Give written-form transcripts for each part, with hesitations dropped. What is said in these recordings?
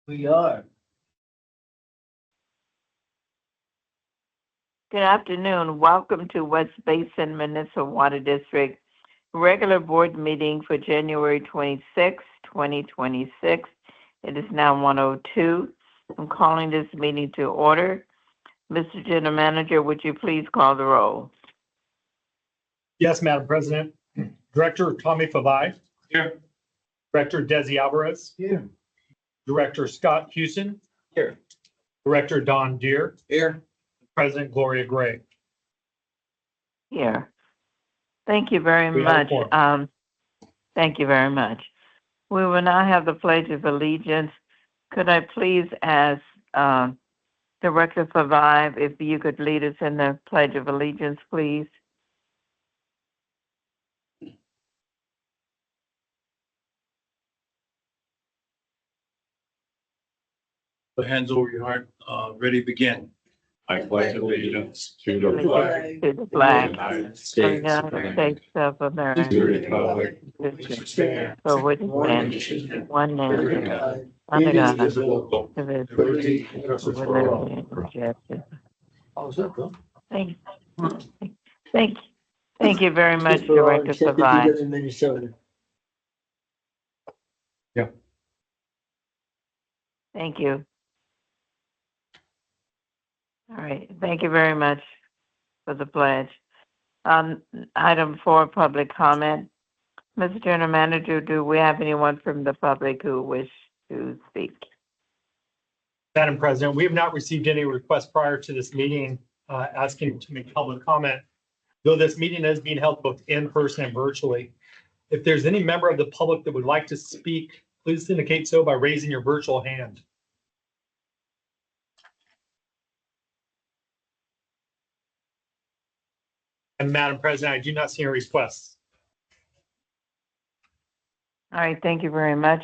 We are. Good afternoon. Welcome to West Basin Municipal Water District regular board meeting for January 26, 2026. It is now 1:02. I'm calling this meeting to order. Mr. General Manager, would you please call the roll? Yes, Madam President. Director Tommy Favai. Here. Director Desi Alvarez. Here. Director Scott Houston. Here. Director Don Deere. Here. President Gloria Gray. Here. Thank you very We have a much. quorum. Thank you very much. We will now have the Pledge of Allegiance. Could I please ask Director Favai if you could lead us in the Pledge of Allegiance, please? Put hands over your heart. Ready, begin. I pledge allegiance to the flag To the of the flag United of the States of United America, States of to the America, republic which stands for which one stands nation, one under nation, God, under God, indivisible, with liberty and justice for all. liberty and justice. How's that, bro? Thank, thank, thank you very much, Director Savai. In Minnesota. Thank you. All right, thank you very much for the pledge. Item 4, public comment. Mr. General Manager, do we have anyone from the public who wish to speak? Madam President, we have not received any requests prior to this meeting asking to make public comment, though this meeting is being held both in person and virtually. If there's any member of the public that would like to speak, please indicate so by raising your virtual hand. And Madam President, I do not see any requests. All right, thank you very much.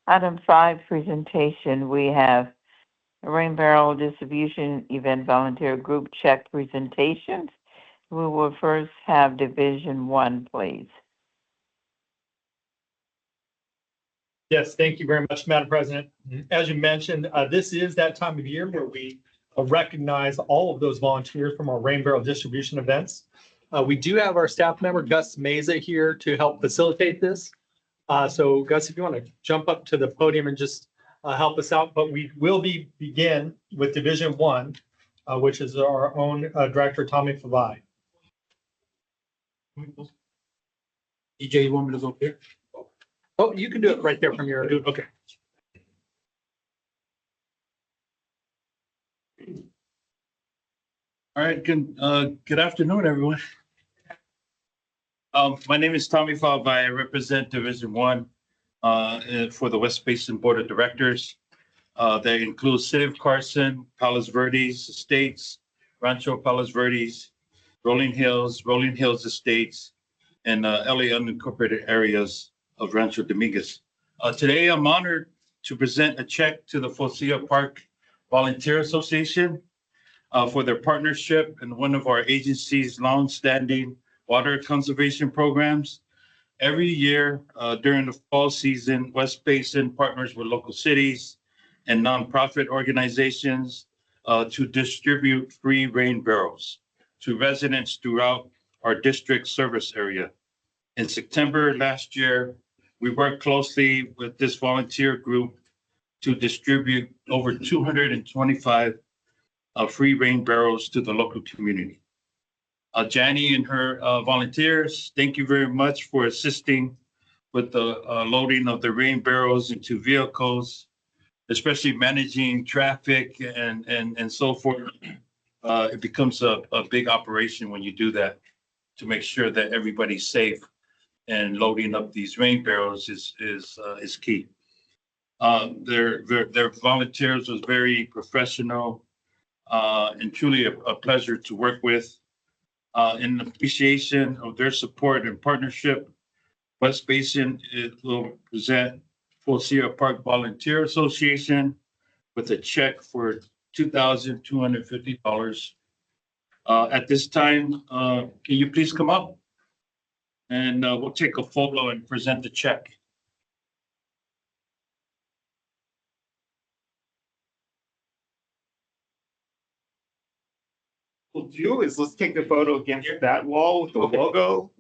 Item 5, presentation. We have a Rain Barrel Distribution Event Volunteer Group Check presentations. We will first have Division 1, please. Yes, thank you very much, Madam President. As you mentioned, this is that time of year where we recognize all of those volunteers from our Rain Barrel distribution events. We do have our staff member, Gus Meza, here to help facilitate this. So Gus, if you want to jump up to the podium and just help us out, but we will begin with Division 1, which is our own Director, Tommy Favai. EJ, you want me to go here? Oh, you can do it right there from your, okay. All right, good afternoon, everyone. My name is Tommy Favai. I represent Division 1 for the West Basin Board of Directors. That includes City of Carson, Palos Verdes Estates, Rancho Palos Verdes, Rolling Hills Estates, and LA unincorporated areas of Rancho Dominguez. Today, I'm honored to present a check to the Focia Park Volunteer Association for their partnership in one of our agency's long-standing water conservation programs. Every year during the fall season, West Basin partners with local cities and nonprofit organizations to distribute free rain barrels to residents throughout our district service area. In September last year, we worked closely with this volunteer group to distribute over 225 free rain barrels to the local community. Janie and her volunteers, thank you very much for assisting with the loading of the rain barrels into vehicles, especially managing traffic and so forth. It becomes a big operation when you do that to make sure that everybody's safe, and loading up these rain barrels is key. Their volunteers was very professional and truly a pleasure to work with. In appreciation of their support and partnership, West Basin will present Focia Park Volunteer Association with a check for $2,250. At this time, can you please come up? And we'll take a photo and present the check. we'll do is let's take the photo against that wall with the logo.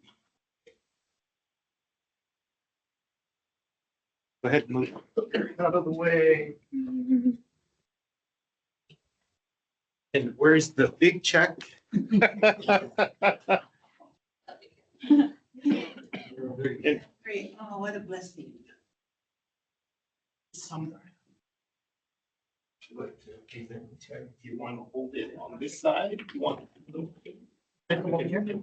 Go ahead and move out of the way. And where's the big check? Great. Oh, what a blessing. Somewhere. Do you want to hold it on this side? Do you want? Come over here.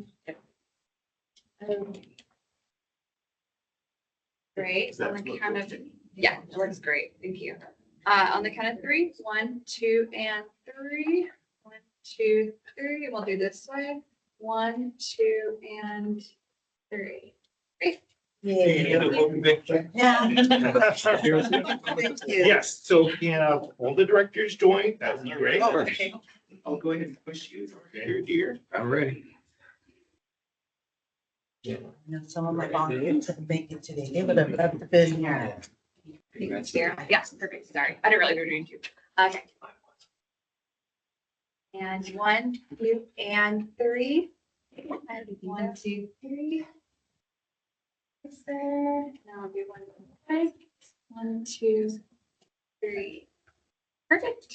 Great. Does that On the look count of, okay? yeah, it looks great. Thank you. On the count of three, 1, 2, and 3. 1, 2, 3. We'll do this way. 1, 2, and 3. Great. Yeah. Thank you. Yes, so can all the directors join? That'd be great. Oh, okay. I'll go ahead and push you here, dear. I'm ready. You know, some of my volunteers couldn't make it today. They would have loved to be here. Here. Yes, perfect. Sorry. I didn't realize we were doing 2. Okay. And 1, 2, and 3. And 1, 2, 3. Yes, sir. Now I'll do 1, 5. 1, 2, 3. Perfect.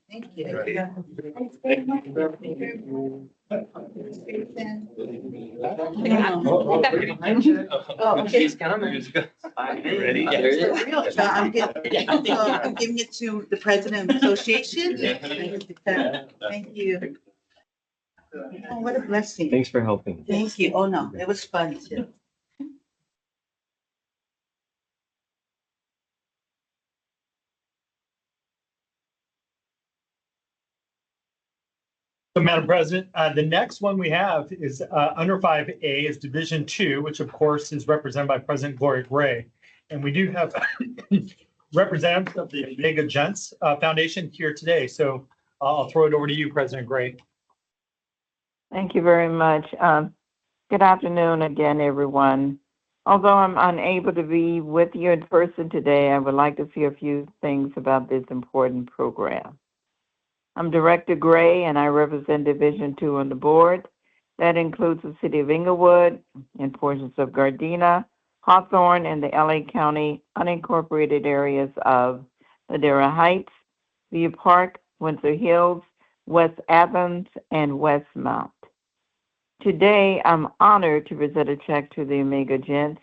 Thank you. Thanks very much. Oh, okay. Ready? I'm giving it to the president of the association. Thank you. Oh, what a blessing. Thanks for helping. Thank you. Oh, no, it was fun too. So, Madam President, the next one we have is under 5A is Division 2, which of course is represented by President Gloria Gray. And we do have representatives of the Omega Gents Foundation here today. So I'll throw it over to you, President Gray. Thank you very much. Good afternoon again, everyone. Although I'm unable to be with you in person today, I would like to say a few things about this important program. I'm Director Gray, and I represent Division 2 on the board. That includes the city of Inglewood and portions of Gardena, Hawthorne, and the LA County unincorporated areas of Ladera Heights, View Park, Windsor Hills, West Athens, and Westmount. Today, I'm honored to present a check to the Omega Gents.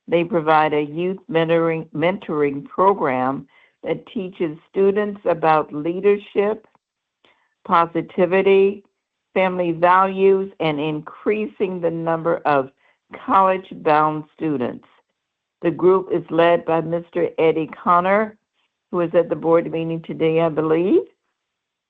They provide a youth mentoring program that teaches students about leadership, positivity, family values, and increasing the number of college-bound students. The group is led by Mr. Eddie Connor, who is at the board meeting today, I believe.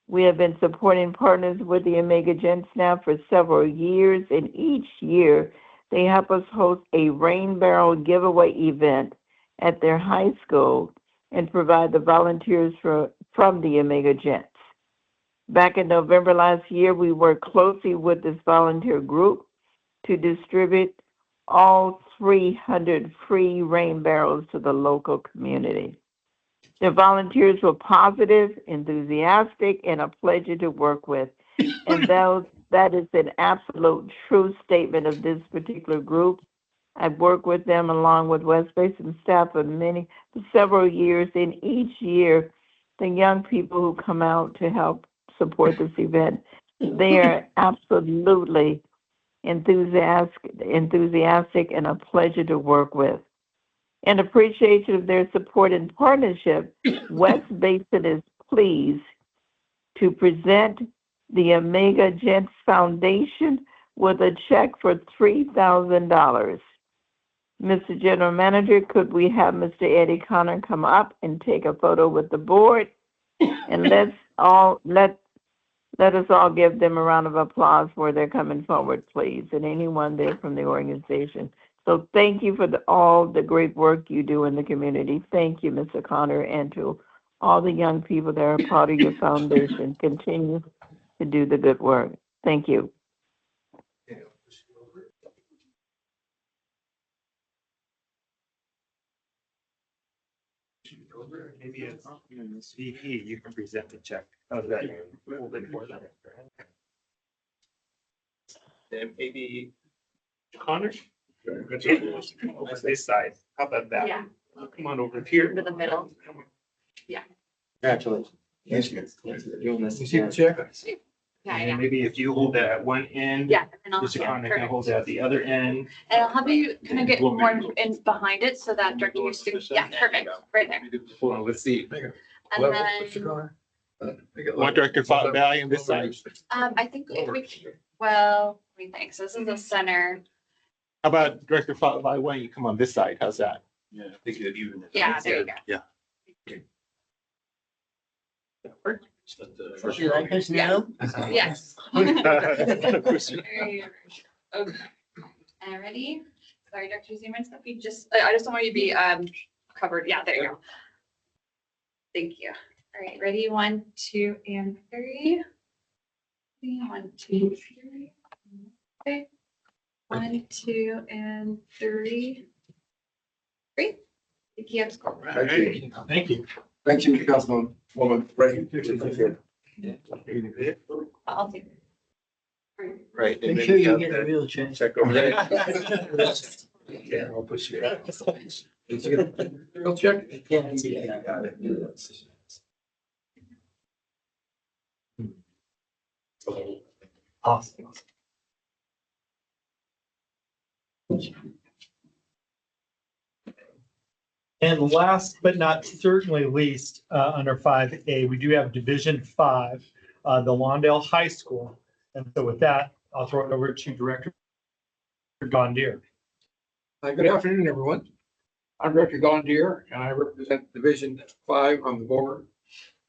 We have been supporting partners with the Omega Gents now for several years, and each year they help us host a rain barrel giveaway event at their high school and provide the volunteers from the Omega Gents. Back in November last year, we worked closely with this volunteer group to distribute all 300 free rain barrels to the local community. The volunteers were positive, enthusiastic, and a pleasure to work with. And that is an absolute true statement of this particular group. I've worked with them along with West Basin staff for several years, and each year, the young people who come out to help support this event, they are absolutely enthusiastic and a pleasure to work with. In appreciation of their support and partnership, West Basin is pleased to present the Omega Gents Foundation with a check for $3,000. Mr. General Manager, could we have Mr. Eddie Connor come up and take a photo with the board? And let us all give them a round of applause for their coming forward, please, and anyone there from the organization. So thank you for all the great work you do in the community. Thank you, Mr. Connor, and to all the young people that are part of your foundation. Continue to do the good work. Thank you. Maybe it's VP, you can present the check. How's that? Then maybe Connor. That's this side. How about that? Yeah. Come on over here. To the middle. Congratulations. Thank you. Doing this. You see the check? Yeah, And yeah. maybe if you hold that at one end. Yeah, and then I'll, Mr. yeah, Connor can perfect. hold it at the other end. And I'll have you kind of get more in behind it so that Director Houston, yeah, perfect, right there. Hold on, let's see. And then, Want Director Valley on this side? I think if we, well, what do you think? So this is the center. How about Director Valley, why don't you come on this side? How's that? Yeah, I think you'd even. Yeah, there you go. You like this now? Yes. Okay. And ready? Sorry, Dr. Zeman, if you just, I just don't want you to be covered. Yeah, there you go. Thank you. All right, ready? 1, 2, and 3. 1, 2, 3. Okay. 1, 2, and 3. Great. Thank you. Thank you. Thank you, Councilwoman. Right. I'll take it. Right. and Make then sure we you have get a that real check. Check over there. Yeah, I'll push you. Real check? Yeah. Awesome. And last but not certainly least, under 5A, we do have Division 5, the Lawndale High School. And so with that, I'll throw it over to Director Gondier. Good afternoon, everyone. I'm Director Gondier, and I represent Division 5 on the board,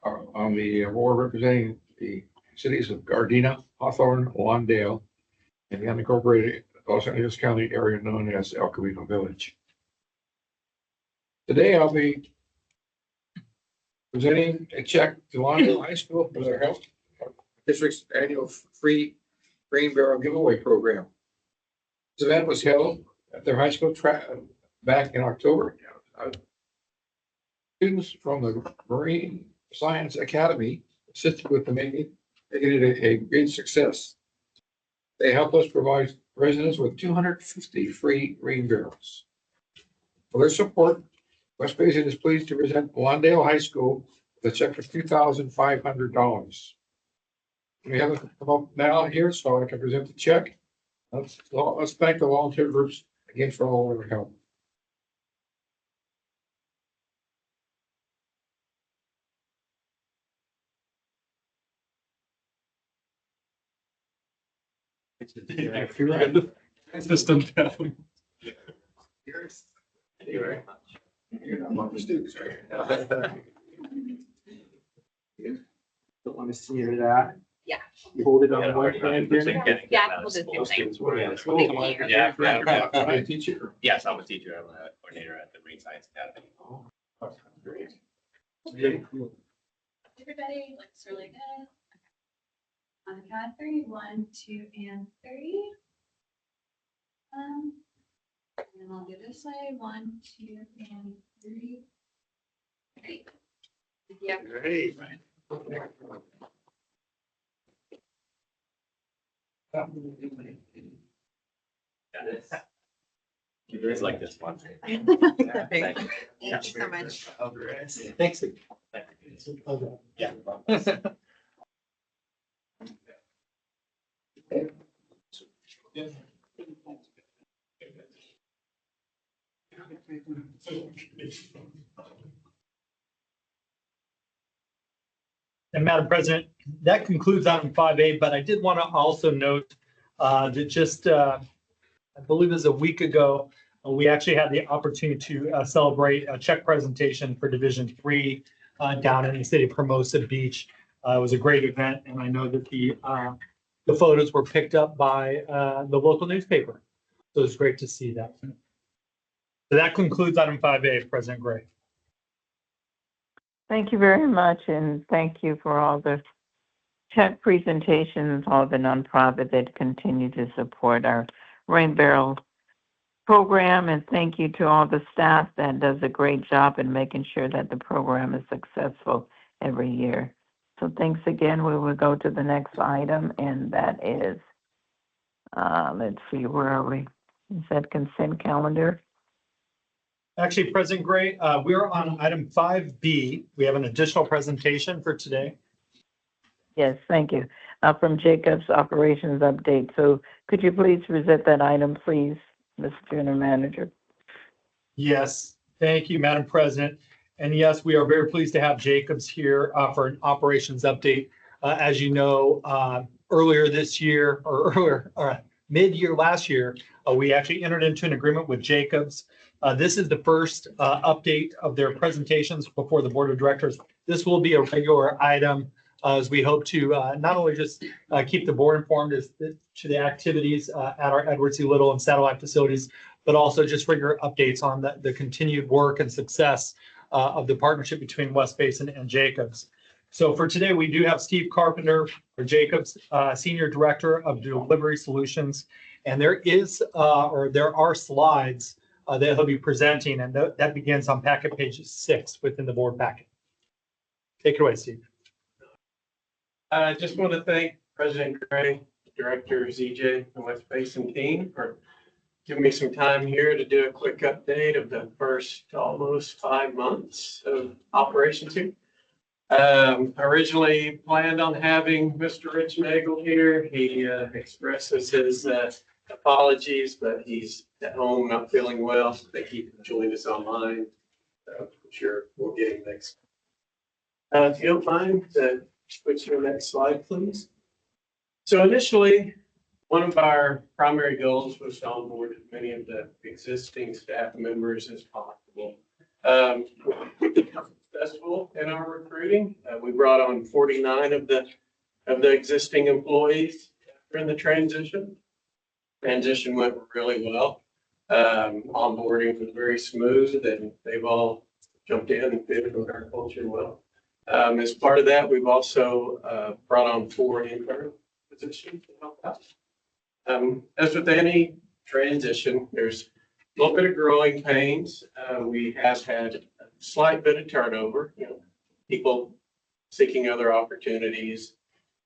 representing the cities of Gardena, Hawthorne, Lawndale, and the unincorporated Los Angeles County area known as El Camino Village. Today, I'll be presenting a check to Lawndale High School for their health district's annual free grain barrel giveaway program. This event was held at their high school back in October. Students from the Marine Science Academy assisted with the making it a great success. They helped us provide residents with 250 free grain barrels. For their support, West Basin is pleased to present Lawndale High School with a check for $2,500. We have it come up now here, so I can present the check. Let's thank the volunteer groups again for all their help. System down. You're among the students, right? Don't want to see that. Yeah. You hold it on one hand. Yeah, we'll just do the same. Thank you. Yeah. Teacher. Yes, I'm a teacher. I'm a coordinator at the Marine Science Academy. Everybody looks really good. On the count of 3, 1, 2, and 3. And then I'll do this way, 1, 2, and 3. Great. Yeah. Great. You guys like this one? Thank you so much. Thanks. Yeah. And Madam President, that concludes item 5A, but I did want to also note that just, I believe it was a week ago, we actually had the opportunity to celebrate a check presentation for Division 3 down in the city of Hermosa Beach. It was a great event, and I know that the photos were picked up by the local newspaper. So it's great to see that. So that concludes item 5A, President Gray. Thank you very much, and thank you for all the check presentations, all the nonprofit that continue to support our Rain Barrel program, and thank you to all the staff that does a great job in making sure that the program is successful every year. So thanks again. We will go to the next item, and that is Let's see, where are we? Is that consent calendar? Actually, President Gray, we're on item 5B. We have an additional presentation for today. Yes, thank you. From Jacobs Operations Update. So could you please present that item, please, Mr. General Manager? Yes, thank you, Madam President. And yes, we are very pleased to have Jacobs here for an operations update. As you know, earlier this year or mid-year last year, we actually entered into an agreement with Jacobs. This is the first update of their presentations before the Board of Directors. This will be a regular item as we hope to not only just keep the board informed as to the activities at our Edward C. Little and satellite facilities, but also just regular updates on the continued work and success of the partnership between West Basin and Jacobs. So for today, we do have Steve Carpenter, or Jacobs, Senior Director of Delivery Solutions. And there are slides that he'll be presenting, and that begins on packet page 6 within the board packet. Take it away, Steve. I just want to thank President Gray, Director ZJ, and West Basin team for giving me some time here to do a quick update of the first almost 5 months of operations here. Originally planned on having Mr. Rich Nagel here. He expresses his apologies, but he's at home not feeling well. So they keep joining us online. I'm sure we'll get him next. If you don't mind, switch to the next slide, please. So initially, one of our primary goals was to onboard as many of the existing staff members as possible. We've been successful in our recruiting. We brought on 49 of the existing employees during the transition. Transition went really well. Onboarding was very smooth, and they've all jumped in and fit with our culture well. As part of that, we've also brought on 4 intern positions to help out. As with any transition, there's a little bit of growing pains. We have had a slight bit of turnover, people seeking other opportunities.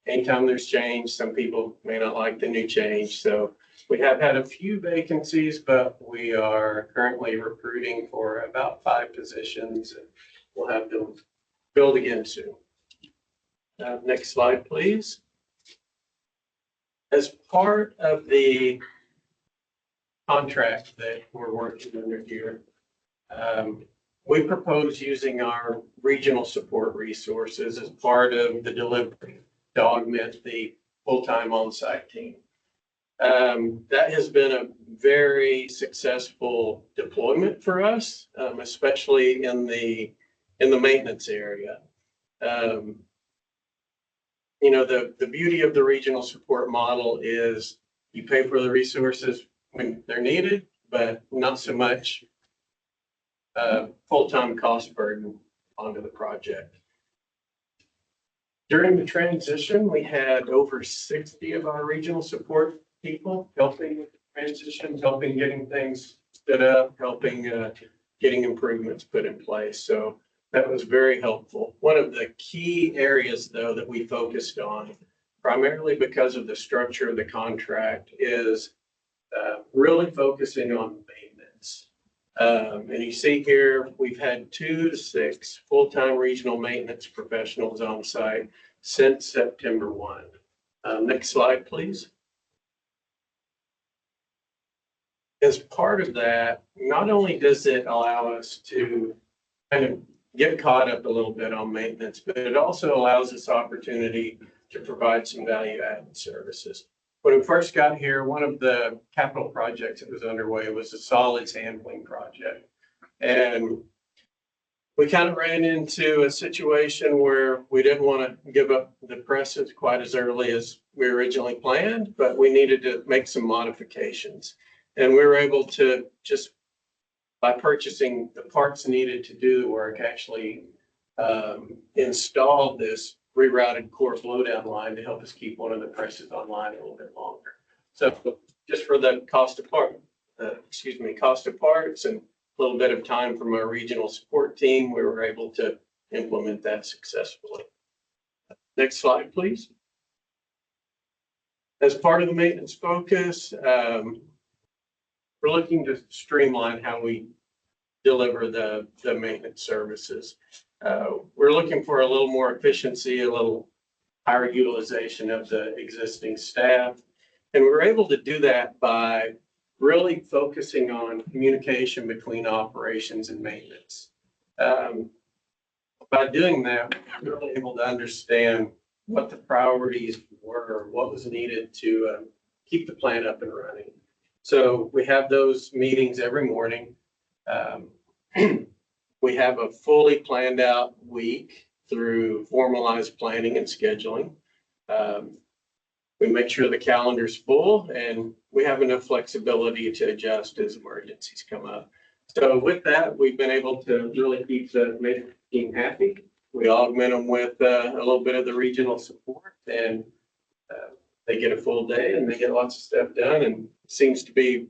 Anytime there's change, some people may not like the new change. So we have had a few vacancies, but we are currently recruiting for about 5 positions. And we'll have them filled again soon. Next slide, please. As part of the contract that we're working under here, we propose using our regional support resources as part of the delivery to augment the full-time on-site team. That has been a very successful deployment for us, especially in the maintenance area. The beauty of the regional support model is you pay for the resources when they're needed, but not so much full-time cost burden onto the project. During the transition, we had over 60 of our regional support people helping with the transition, helping getting things stood up, helping getting improvements put in place. So that was very helpful. One of the key areas, though, that we focused on, primarily because of the structure of the contract, is really focusing on maintenance. And you see here, we've had 2 to 6 full-time regional maintenance professionals on site since September 1. Next slide, please. As part of that, not only does it allow us to kind of get caught up a little bit on maintenance, but it also allows us opportunity to provide some value-added services. When we first got here, one of the capital projects that was underway was a solids handling project. And we kind of ran into a situation where we didn't want to give up the presses quite as early as we originally planned, but we needed to make some modifications. And we were able to just, by purchasing the parts needed to do the work, actually install this rerouted core flow down line to help us keep one of the presses online a little bit longer. So just for the cost of parts and a little bit of time from our regional support team, we were able to implement that successfully. Next slide, please. As part of the maintenance focus, we're looking to streamline how we deliver the maintenance services. We're looking for a little more efficiency, a little higher utilization of the existing staff. And we're able to do that by really focusing on communication between operations and maintenance. By doing that, we're really able to understand what the priorities were, what was needed to keep the plant up and running. So we have those meetings every morning. We have a fully planned out week through formalized planning and scheduling. We make sure the calendar's full and we have enough flexibility to adjust as emergencies come up. So with that, we've been able to really keep the maintenance team happy. We augment them with a little bit of the regional support, and they get a full day and they get lots of stuff done, and seems to be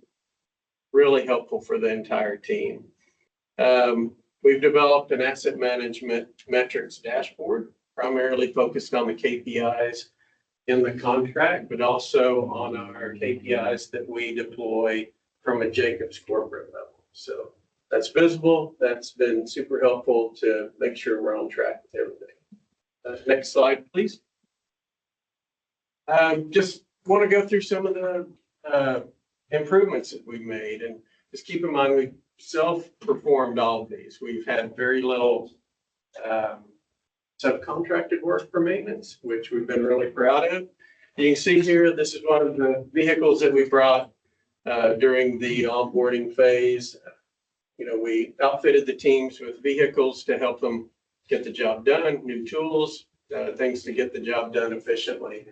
really helpful for the entire team. We've developed an asset management metrics dashboard, primarily focused on the KPIs in the contract, but also on our KPIs that we deploy from a Jacobs corporate level. So that's visible. That's been super helpful to make sure we're on track with everything. Next slide, please. Just want to go through some of the improvements that we've made, and just keep in mind we self-performed all of these. We've had very little subcontracted work for maintenance, which we've been really proud of. You can see here, this is one of the vehicles that we brought during the onboarding phase. We outfitted the teams with vehicles to help them get the job done, new tools, things to get the job done efficiently.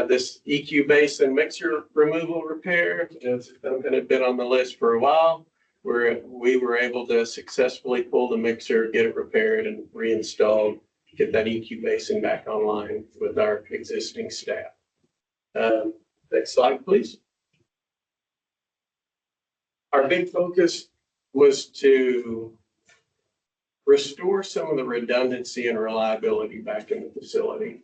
This EQ Basin mixer removal repair has been on the list for a while, where we were able to successfully pull the mixer, get it repaired and reinstalled, get that EQ Basin back online with our existing staff. Next slide, please. Our big focus was to restore some of the redundancy and reliability back in the facility.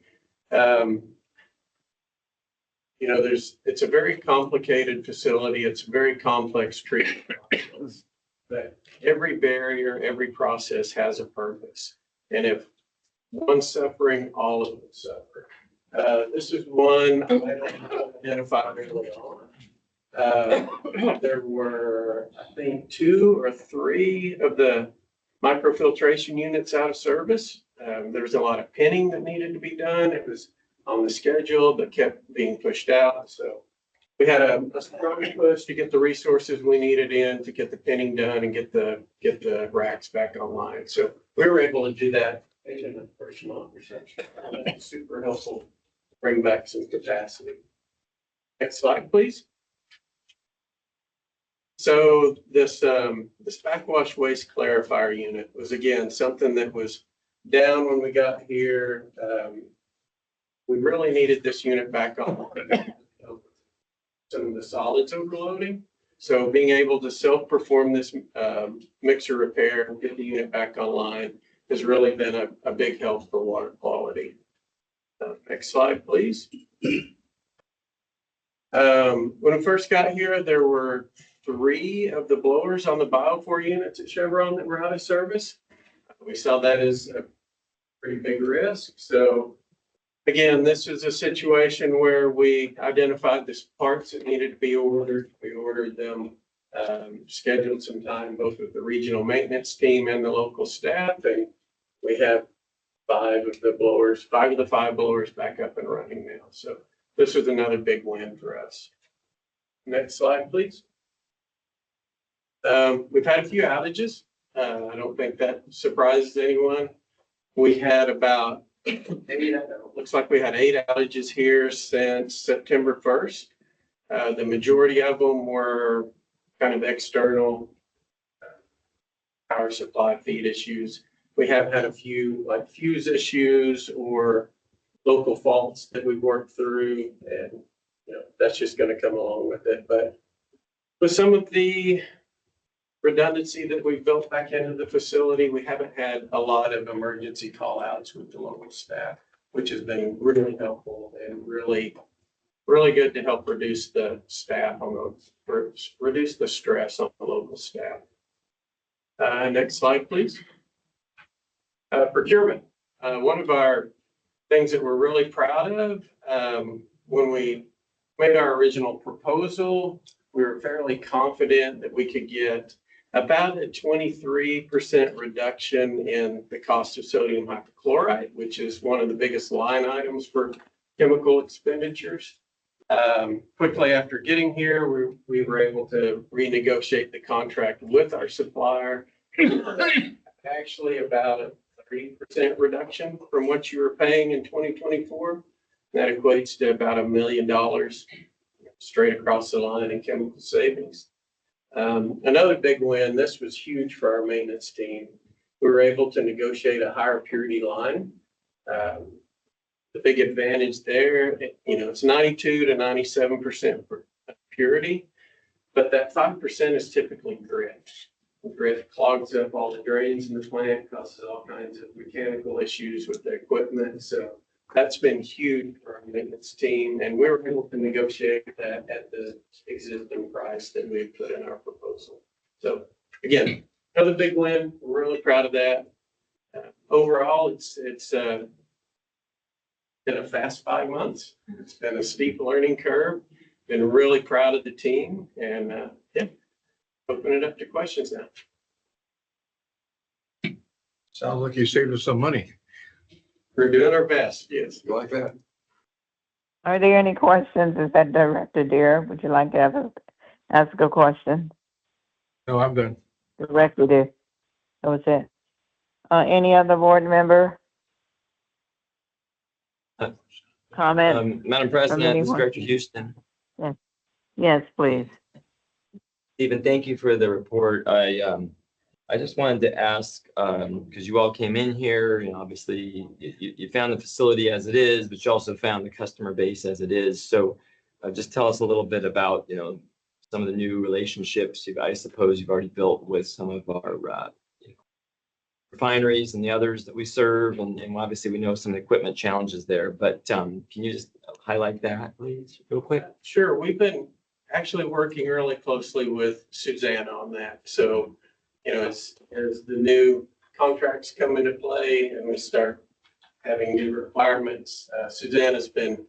It's a very complicated facility. It's a very complex treatment process. But every barrier, every process has a purpose. And if one's suffering, all of them suffer. This is one I identified early on. There were, I think, 2 or 3 of the microfiltration units out of service. There was a lot of pinning that needed to be done. It was on the schedule, but kept being pushed out. So we had a strong push to get the resources we needed in to get the pinning done and get the racks back online. So we were able to do that. Super helpful. Bring back some capacity. Next slide, please. So this backwash waste clarifier unit was, again, something that was down when we got here. We really needed this unit back on. Some of the solids overloading. So being able to self-perform this mixer repair and get the unit back online has really been a big help for water quality. Next slide, please. When we first got here, there were 3 of the blowers on the Bio4 units at Chevron that were out of service. We saw that as a pretty big risk. So again, this is a situation where we identified the parts that needed to be ordered. We ordered them, scheduled some time both with the regional maintenance team and the local staff, and we have 5 of the 5 blowers back up and running now. So this was another big win for us. Next slide, please. We've had a few outages. I don't think that surprises anyone. We had about looks like we had 8 outages here since September 1st. The majority of them were kind of external power supply feed issues. We have had a few like fuse issues or local faults that we've worked through, and that's just going to come along with it. But with some of the redundancy that we've built back into the facility, we haven't had a lot of emergency call outs with the local staff, which has been really helpful and really really good to help reduce the staff on reduce the stress on the local staff. Next slide, please. Procurement. One of our things that we're really proud of, when we made our original proposal, we were fairly confident that we could get about a 23% reduction in the cost of sodium hypochlorite, which is one of the biggest line items for chemical expenditures. Quickly after getting here, we were able to renegotiate the contract with our supplier. Actually about a 30% reduction from what you were paying in 2024. That equates to about $1 million straight across the line in chemical savings. Another big win, this was huge for our maintenance team. We were able to negotiate a higher purity line. The big advantage there, it's 92 to 97% purity, but that 5% is typically grit. Grit clogs up all the drains in the plant, causes all kinds of mechanical issues with the equipment. So that's been huge for our maintenance team, and we were able to negotiate that at the existing price that we put in our proposal. So again, another big win. We're really proud of that. Overall, it's been a fast 5 months. It's been a steep learning curve. Been really proud of the team, and open it up to questions now. Sounds like you saved us some money. We're doing our best. Yes. You like that? Are there any questions? Is that Director Deere? Would you like to ask a question? No, I'm done. Director Deere. That was it. Any other board member? Comment? Madam President, this is anyone? Director Houston. Yes, please. Stephen, thank you for the report. I just wanted to ask, because you all came in here, obviously you found the facility as it is, but you also found the customer base as it is. So just tell us a little bit about, some of the new relationships I suppose you've already built with some of our refineries and the others that we serve. And obviously we know some equipment challenges there, but can you just highlight that, please, real quick? Sure. We've been actually working really closely with Susanna on that. So, as the new contracts come into play and we start having new requirements, Susanna's been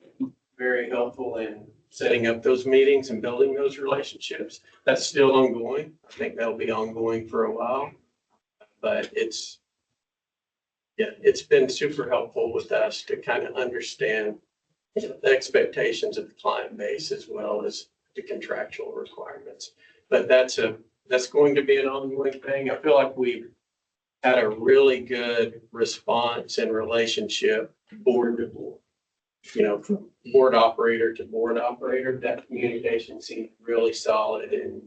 very helpful in setting up those meetings and building those relationships. That's still ongoing. I think that'll be ongoing for a while, but it's been super helpful with us to kind of understand the expectations of the client base as well as the contractual requirements. But that's going to be an ongoing thing. I feel like we've had a really good response and relationship board to board. From board operator to board operator, that communication seems really solid and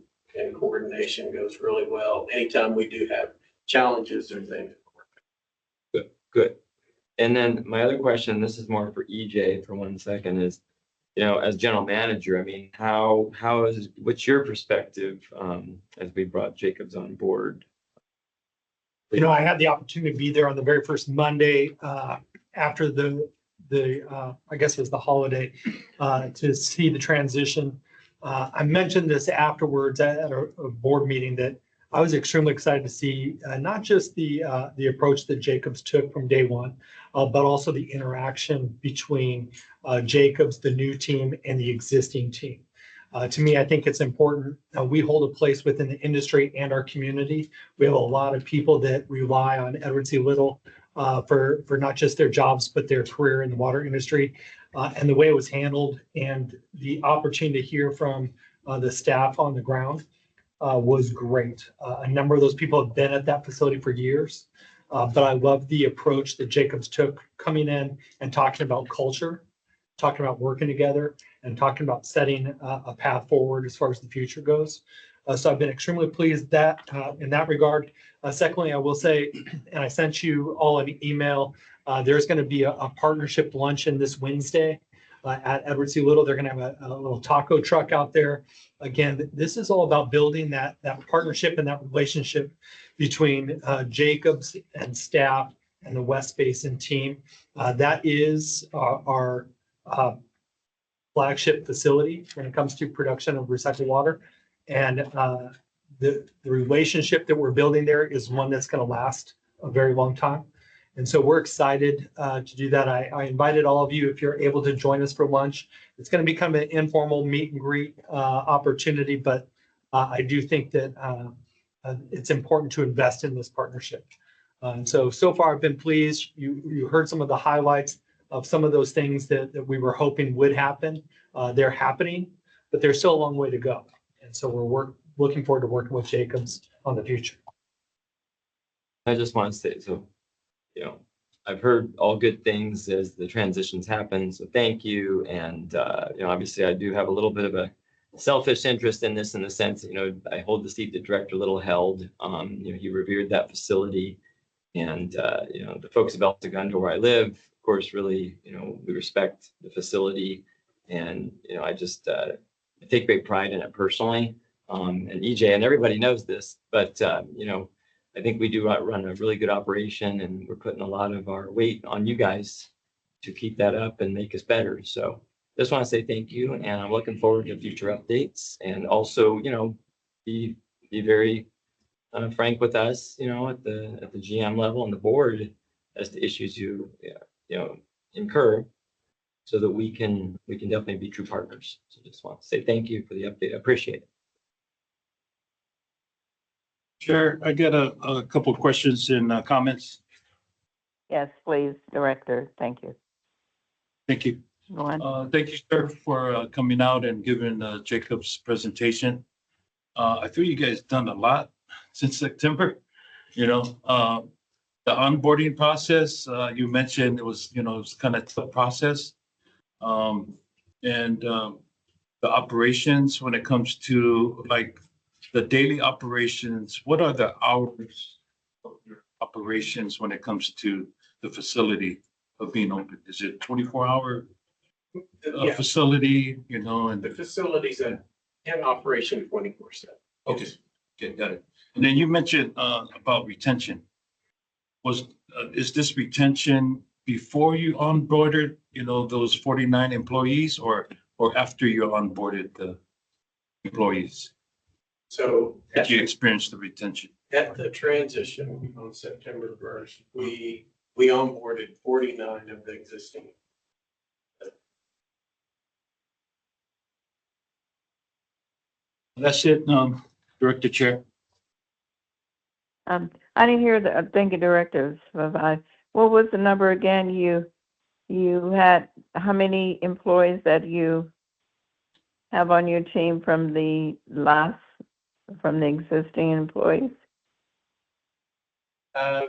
coordination goes really well. Anytime we do have challenges or things. Good. And then my other question, this is more for EJ for 1 second, is, as general manager, I mean, what's your perspective as we brought Jacobs on board? I had the opportunity to be there on the very first Monday after the I guess it was the holiday to see the transition. I mentioned this afterwards at a board meeting that I was extremely excited to see not just the approach that Jacobs took from day one, but also the interaction between Jacobs, the new team, and the existing team. To me, I think it's important. We hold a place within the industry and our community. We have a lot of people that rely on Edward C. Little for not just their jobs, but their career in the water industry. And the way it was handled and the opportunity to hear from the staff on the ground was great. A number of those people have been at that facility for years, but I love the approach that Jacobs took coming in and talking about culture, talking about working together, and talking about setting a path forward as far as the future goes. So I've been extremely pleased that in that regard. Secondly, I will say, and I sent you all an email, there's going to be a partnership luncheon this Wednesday at Edward C. Little. They're going to have a little taco truck out there. Again, this is all about building that partnership and that relationship between Jacobs and staff and the West Basin team. That is our flagship facility when it comes to production of recycled water. And the relationship that we're building there is one that's going to last a very long time. And so we're excited to do that. I invited all of you, if you're able to join us for lunch. It's going to become an informal meet and greet opportunity, but I do think that it's important to invest in this partnership. So far I've been pleased. You heard some of the highlights of some of those things that we were hoping would happen. They're happening, but there's still a long way to go. And so we're looking forward to working with Jacobs on the future. I just want to say, so, you know, I've heard all good things as the transitions happen, so thank you. And, you know, obviously I do have a little bit of a selfish interest in this in the sense, that, you know, I hold the seat that Director Little held. You know, he revered that facility. And, you know, the folks of El Segundo where I live, of course, really, you know, we respect the facility. And, you know, I just I take great pride in it personally. And EJ, and everybody knows this, but, you know, I think we do run a really good operation, and we're putting a lot of our weight on you guys to keep that up and make us better. So just want to say thank you, and I'm looking forward to future updates, and also, you know, be very frank with us, you know, at the GM level and the board as to issues you know, incur, so that we can definitely be true partners. So just want to say thank you for the update. I appreciate it. Chair, I got a couple of questions and comments. Yes, please, Director. Thank you. Thank you. Go on. Thank you, sir, for coming out and giving Jacob's presentation. I feel you guys done a lot since September. You know, the onboarding process, you mentioned it was, you know, it was kind of tough process. And the operations when it comes to like the daily operations, what are the hours of your operations when it comes to the facility of being open? Is it 24-hour Yeah, facility, you know, and the facility's in operation 24/7. okay, got it. And then you mentioned about retention. Is this retention before you onboarded, you know, those 49 employees, or after you onboarded the employees? So Did you experience the retention? at the transition on September 1st, we onboarded 49 of the existing. That's it, Director Chair. I didn't hear the, thank you, Director. What was the number again? You had, how many employees that you have on your team from the existing employees?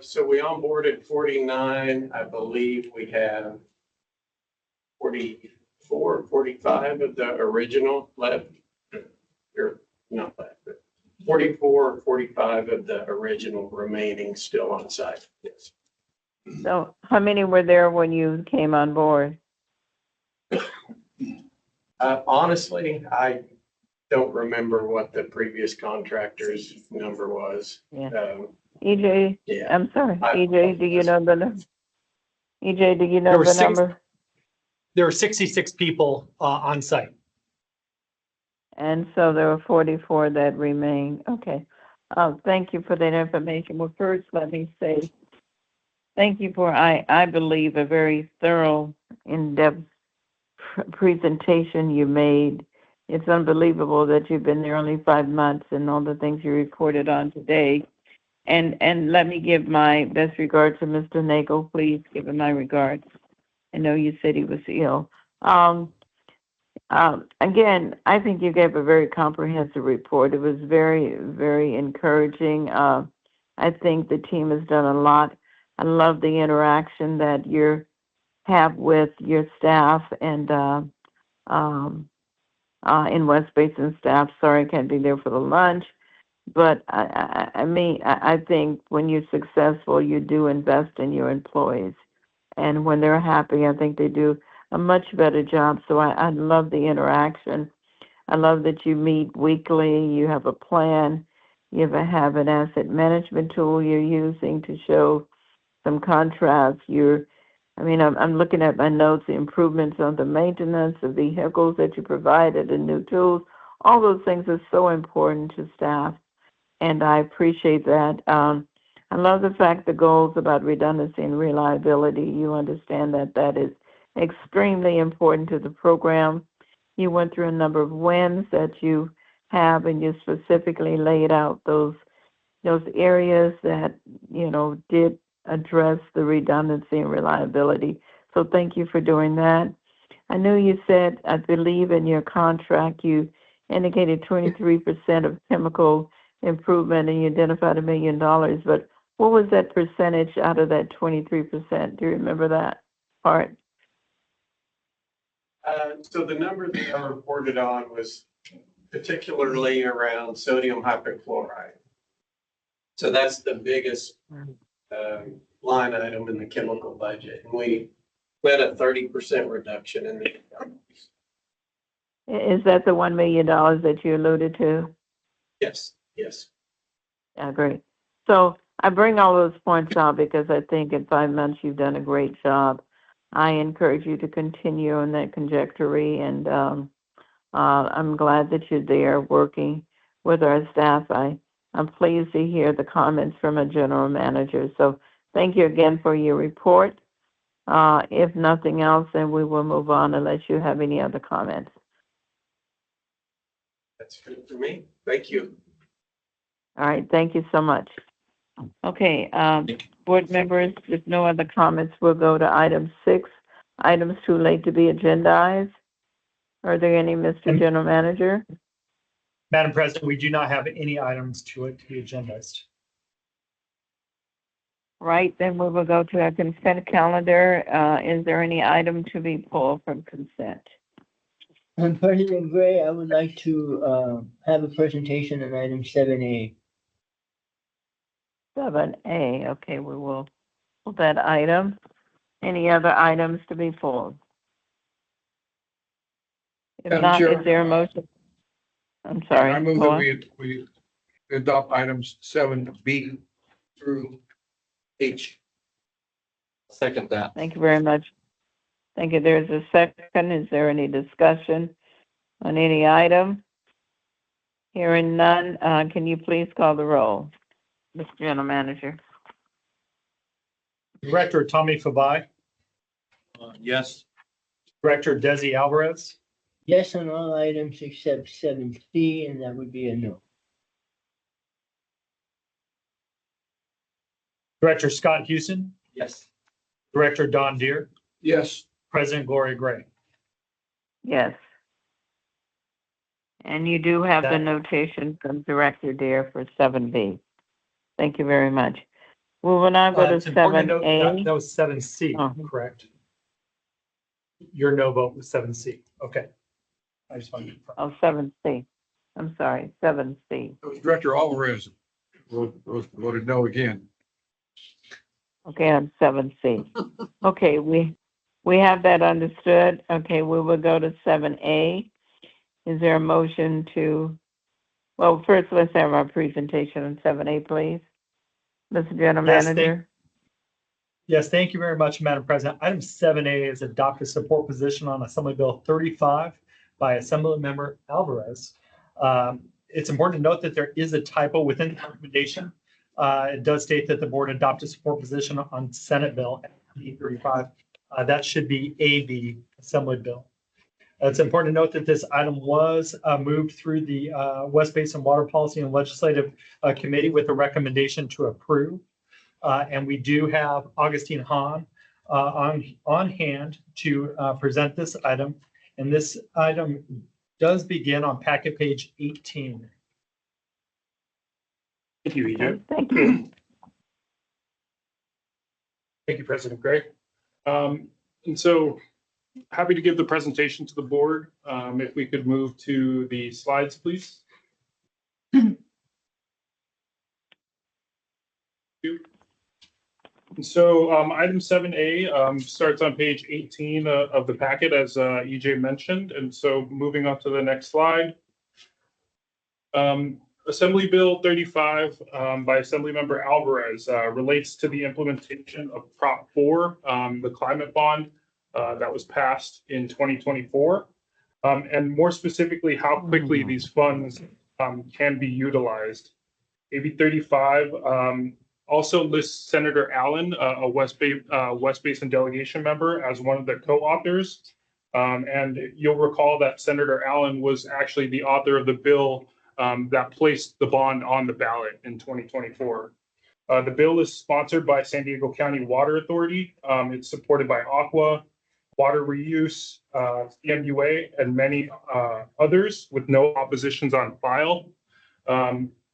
So we onboarded 49. I believe we have 44, 45 of the original left. Or not left, but 44, 45 of the original remaining still on site. Yes. So how many were there when you came on board? Honestly, I don't remember what the previous contractor's number was. Yeah. Yeah. I'm sorry, EJ, do you know the number? EJ, do you know There were the six- number? There are 66 people on site. And so there were 44 that remain. Okay. Thank you for that information. Well, first, let me say thank you for, I believe, a very thorough, in-depth presentation you made. It's unbelievable that you've been there only 5 months and all the things you reported on today. And let me give my best regard to Mr. Nagel. Please give him my regards. I know you said he was ill. Again, I think you gave a very comprehensive report. It was very, very encouraging. I think the team has done a lot. I love the interaction that you have with your staff and in West Basin staff. Sorry I can't be there for the lunch. But I think when you're successful, you do invest in your employees. And when they're happy, I think they do a much better job. So I love the interaction. I love that you meet weekly. You have a plan. You have an asset management tool you're using to show some contrast. You're I mean, I'm looking at my notes, the improvements on the maintenance, the vehicles that you provided, the new tools. All those things are so important to staff, and I appreciate that. I love the fact the goals about redundancy and reliability. You understand that that is extremely important to the program. You went through a number of wins that you have, and you specifically laid out those areas that did address the redundancy and reliability. So thank you for doing that. I know you said, I believe in your contract, you indicated 23% of chemical improvement, and you identified $1 million, but what was that percentage out of that 23%? Do you remember that part? So the number that I reported on was particularly around sodium hypochlorite. So that's the biggest line item in the chemical budget. And we had a 30% reduction in the. Is that the $1 million that you alluded to? Yes, yes. Yeah, great. So I bring all those points out because I think in 5 months you've done a great job. I encourage you to continue on that trajectory, and I'm glad that you're there working with our staff. I'm pleased to hear the comments from a general manager. So thank you again for your report. If nothing else, then we will move on unless you have any other comments. That's good for me. Thank you. All right, thank you so much. Okay, board members, if no other comments, we'll go to item 6. Items too late to be agendized. Are there any, Mr. General Manager? Madam President, we do not have any items to be agendized. Right, then we will go to our consent calendar. Is there any item to be pulled from consent? President Gray, I would like to have a presentation on item 7A. 7A, okay, we will pull that item. Any other items to be pulled? If Madam not, Chair, is there a motion? I'm sorry. I move go that on. we adopt items 7B through H. Second that. Thank you very much. Thank you. There's a second. Is there any discussion on any item? Hearing none, can you please call the roll, Mr. General Manager? Director Tommy Fabai, Yes. Director Desi Alvarez, Yes on all items except 7C, and that would be a no. Director Scott Houston, Yes. Director Don Deere, Yes. President Gloria Gray. Yes. And you do have the That- notation from Director Deere for 7B. Thank you very much. We will now go to It's important to note 7A. that was 7C, Oh. correct? Your no vote was 7C. Okay. I just wanted to confirm. Oh, 7C. I'm sorry, 7C. It was Director Alvarez voted no again. Okay, on 7C. Okay, we have that understood. Okay, we will go to 7A. Is there a motion to, well, first let's have our presentation on 7A, please. Mr. General Yes, Manager. Yes, thank you very much, Madam President. Item 7A is adopt a support position on Assembly Bill 35 by Assemblymember Alvarez. It's important to note that there is a typo within the recommendation. It does state that the board adopt a support position on Senate Bill 35. That should be AB, Assembly Bill. It's important to note that this item was moved through the West Basin Water Policy and Legislative Committee with a recommendation to approve. And we do have Augustine Hahn on hand to present this item. And this item does begin on packet page 18. Thank you, EJ. Thank you. Thank you, President Gray. And so happy to give the presentation to the board. If we could move to the slides, please. And so item 7A starts on page 18 of the packet, as EJ mentioned. And so moving on to the next slide. Assembly Bill 35 by Assemblymember Alvarez relates to the implementation of Prop 4, the climate bond that was passed in 2024, and more specifically, how quickly these funds can be utilized. AB 35 also lists Senator Allen, a West Basin delegation member, as one of the co-authors. And you'll recall that Senator Allen was actually the author of the bill that placed the bond on the ballot in 2024. The bill is sponsored by San Diego County Water Authority. It's supported by Aqua, Water Reuse, CMUA, and many others with no oppositions on file.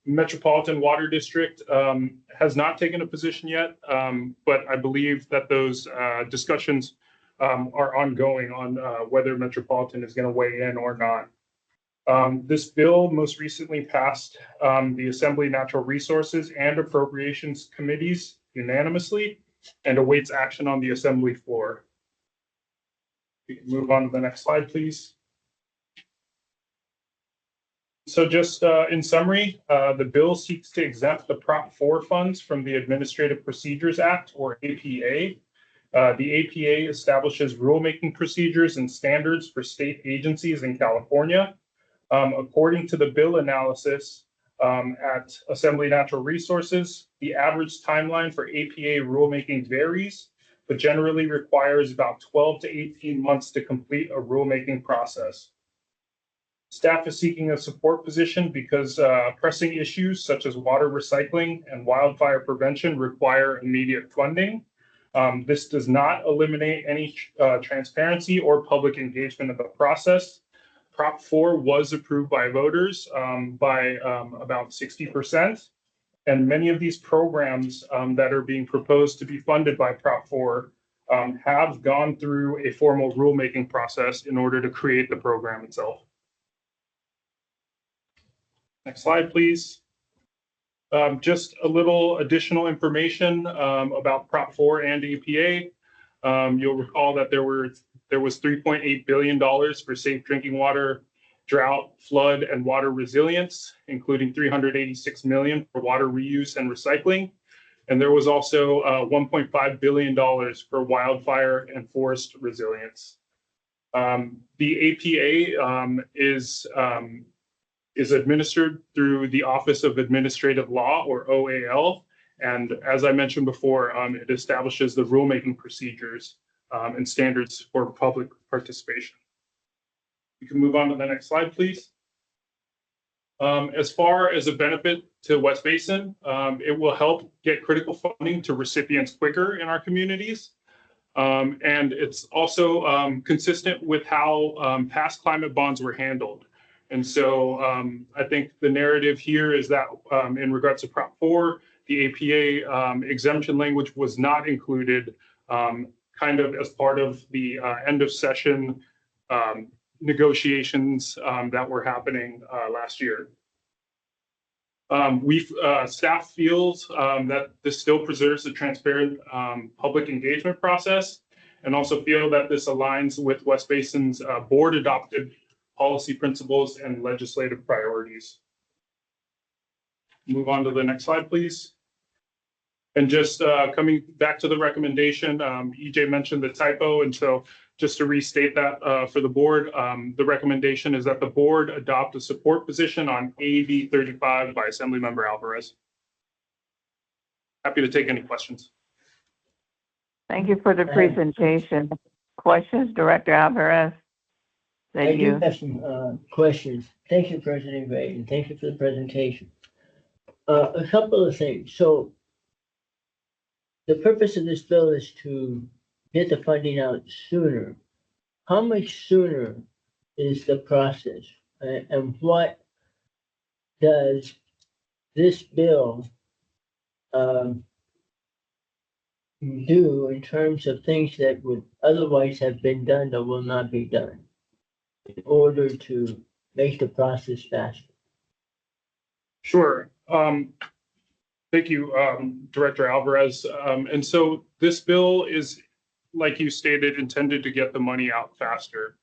Metropolitan Water District has not taken a position yet, but I believe that those discussions are ongoing on whether Metropolitan is going to weigh in or not. This bill most recently passed the Assembly Natural Resources and Appropriations Committees unanimously and awaits action on the Assembly floor. We can move on to the next slide, please. So just in summary, the bill seeks to exempt the Prop 4 funds from the Administrative Procedures Act, or APA. The APA establishes rulemaking procedures and standards for state agencies in California. According to the bill analysis at Assembly Natural Resources, the average timeline for APA rulemaking varies, but generally requires about 12 to 18 months to complete a rulemaking process. Staff is seeking a support position because pressing issues such as water recycling and wildfire prevention require immediate funding. This does not eliminate any transparency or public engagement of the process. Prop 4 was approved by voters by about 60%. And many of these programs that are being proposed to be funded by Prop 4 have gone through a formal rulemaking process in order to create the program itself. Next slide, please. Just a little additional information about Prop 4 and APA. You'll recall that there was $3.8 billion for safe drinking water, drought, flood, and water resilience, including $386 million for water reuse and recycling. And there was also $1.5 billion for wildfire and forest resilience. The APA is administered through the Office of Administrative Law, or OAL. And as I mentioned before, it establishes the rulemaking procedures and standards for public participation. We can move on to the next slide, please. As far as a benefit to West Basin, it will help get critical funding to recipients quicker in our communities. And it's also consistent with how past climate bonds were handled. And so I think the narrative here is that in regards to Prop 4, the APA exemption language was not included kind of as part of the end of session negotiations that were happening last year. Staff feels that this still preserves the transparent public engagement process, and also feel that this aligns with West Basin's board adopted policy principles and legislative priorities. Move on to the next slide, please. And just coming back to the recommendation, EJ mentioned the typo, and so just to restate that for the board, the recommendation is that the board adopt a support position on AB 35 by Assemblymember Alvarez. Happy to take any questions. Thank you for the presentation. Questions, Director Alvarez? I do have some questions. Thank you, President Gray, and thank you for the presentation. A couple of things. So the purpose of this bill is to get the funding out sooner. How much sooner is the process? And what does this bill do in terms of things that would otherwise have been done that will not be done in order to make the process faster? Sure. Thank you, Director Alvarez. And so this bill is, like you stated, intended to get the money out faster.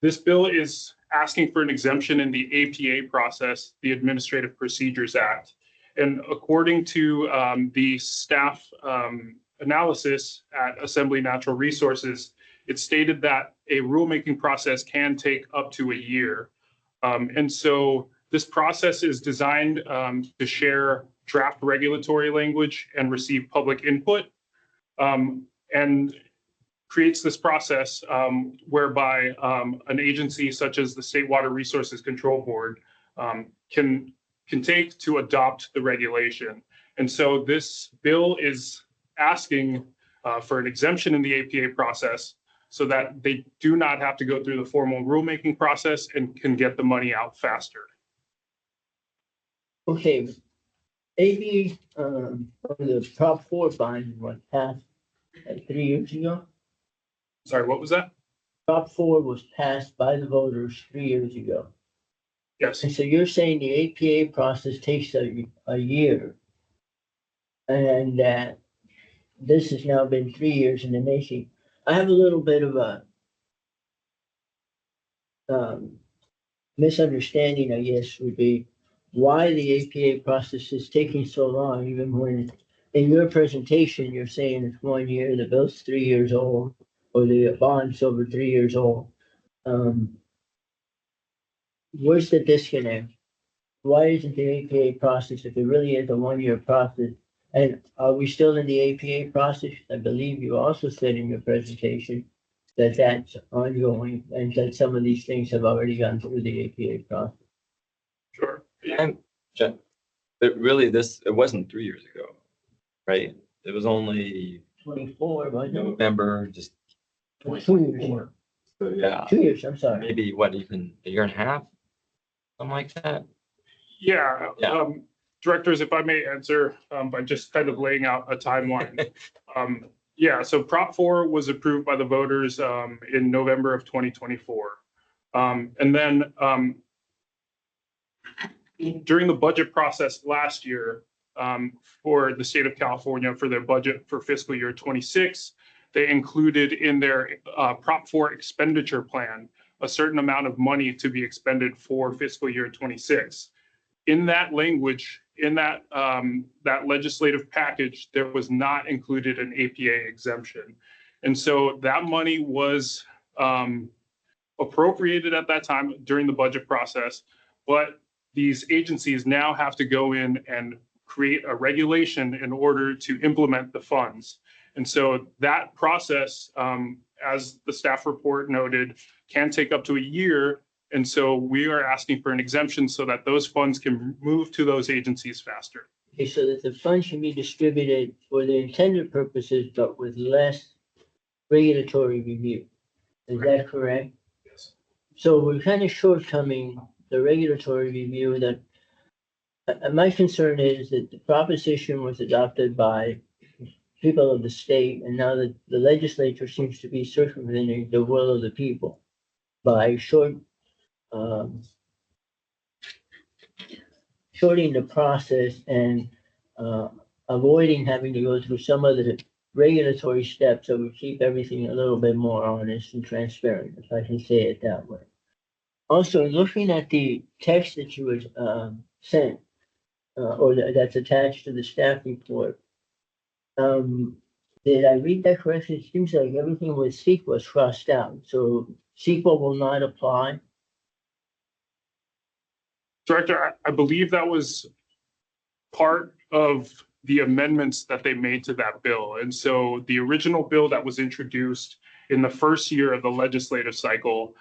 This bill is asking for an exemption in the APA process, the Administrative Procedures Act. And according to the staff analysis at Assembly Natural Resources, it stated that a rulemaking process can take up to a year. And so this process is designed to share draft regulatory language and receive public input, and creates this process whereby an agency such as the State Water Resources Control Board can take to adopt the regulation. And so this bill is asking for an exemption in the APA process so that they do not have to go through the formal rulemaking process and can get the money out faster. Okay. AB, the Prop 4 bond was passed 3 years ago. Sorry, what was that? Prop 4 was passed by the voters 3 years ago. Yes. And so you're saying the APA process takes a year, and that this has now been 3 years in the making. I have a little bit of a misunderstanding, I guess, would be why the APA process is taking so long, even when in your presentation, you're saying it's 1 year, the bill's 3 years old, or the bond's over 3 years old. Where's the disconnect? Why isn't the APA process, if it really is a 1 year process? And are we still in the APA process? I believe you also said in your presentation that that's ongoing and that some of these things have already gone through the APA process. Sure. And, but really it wasn't 3 years ago, right? It was only 24, wasn't it? November, just 2 years. so, yeah, 2 years, I'm sorry. maybe what, even a year and a half? Something like that. Yeah, Yeah. Directors, if I may answer by just kind of laying out a timeline. Yeah, so Prop 4 was approved by the voters in November of 2024. And then during the budget process last year for the state of California for their budget for fiscal year 26, they included in their Prop 4 expenditure plan a certain amount of money to be expended for fiscal year 26. In that language, in that that legislative package, there was not included an APA exemption. And so that money was appropriated at that time during the budget process, but these agencies now have to go in and create a regulation in order to implement the funds. And so that process, as the staff report noted, can take up to a year. And so we are asking for an exemption so that those funds can move to those agencies faster. Okay, so that the funds can be distributed for the intended purposes, but with less regulatory review. Is that correct? Yes. So we're kind of shortcoming the regulatory review that, my concern is that the proposition was adopted by people of the state, and now that the legislature seems to be circumventing the will of the people by shorting the process and avoiding having to go through some of the regulatory steps that would keep everything a little bit more honest and transparent, if I can say it that way. Also, looking at the text that you was sent, or that's attached to the staff report, did I read that correctly? It seems like everything with CEQA was crossed out, so CEQA will not apply. Director, I believe that was part of the amendments that they made to that bill. And so the original bill that was introduced in the first year of the legislative cycle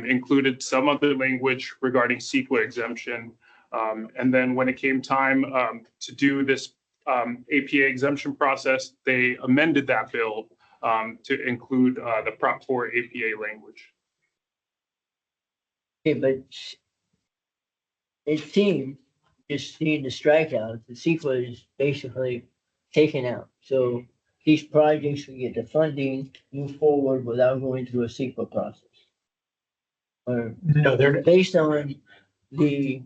included some other language regarding CEQA exemption. And then when it came time to do this APA exemption process, they amended that bill to include the Prop 4 APA language. Okay, but it seemed, just seeing the strikeout, the CEQA is basically taken out. So these projects will get the funding, move forward without going through a CEQA process. Or No, they're, based on the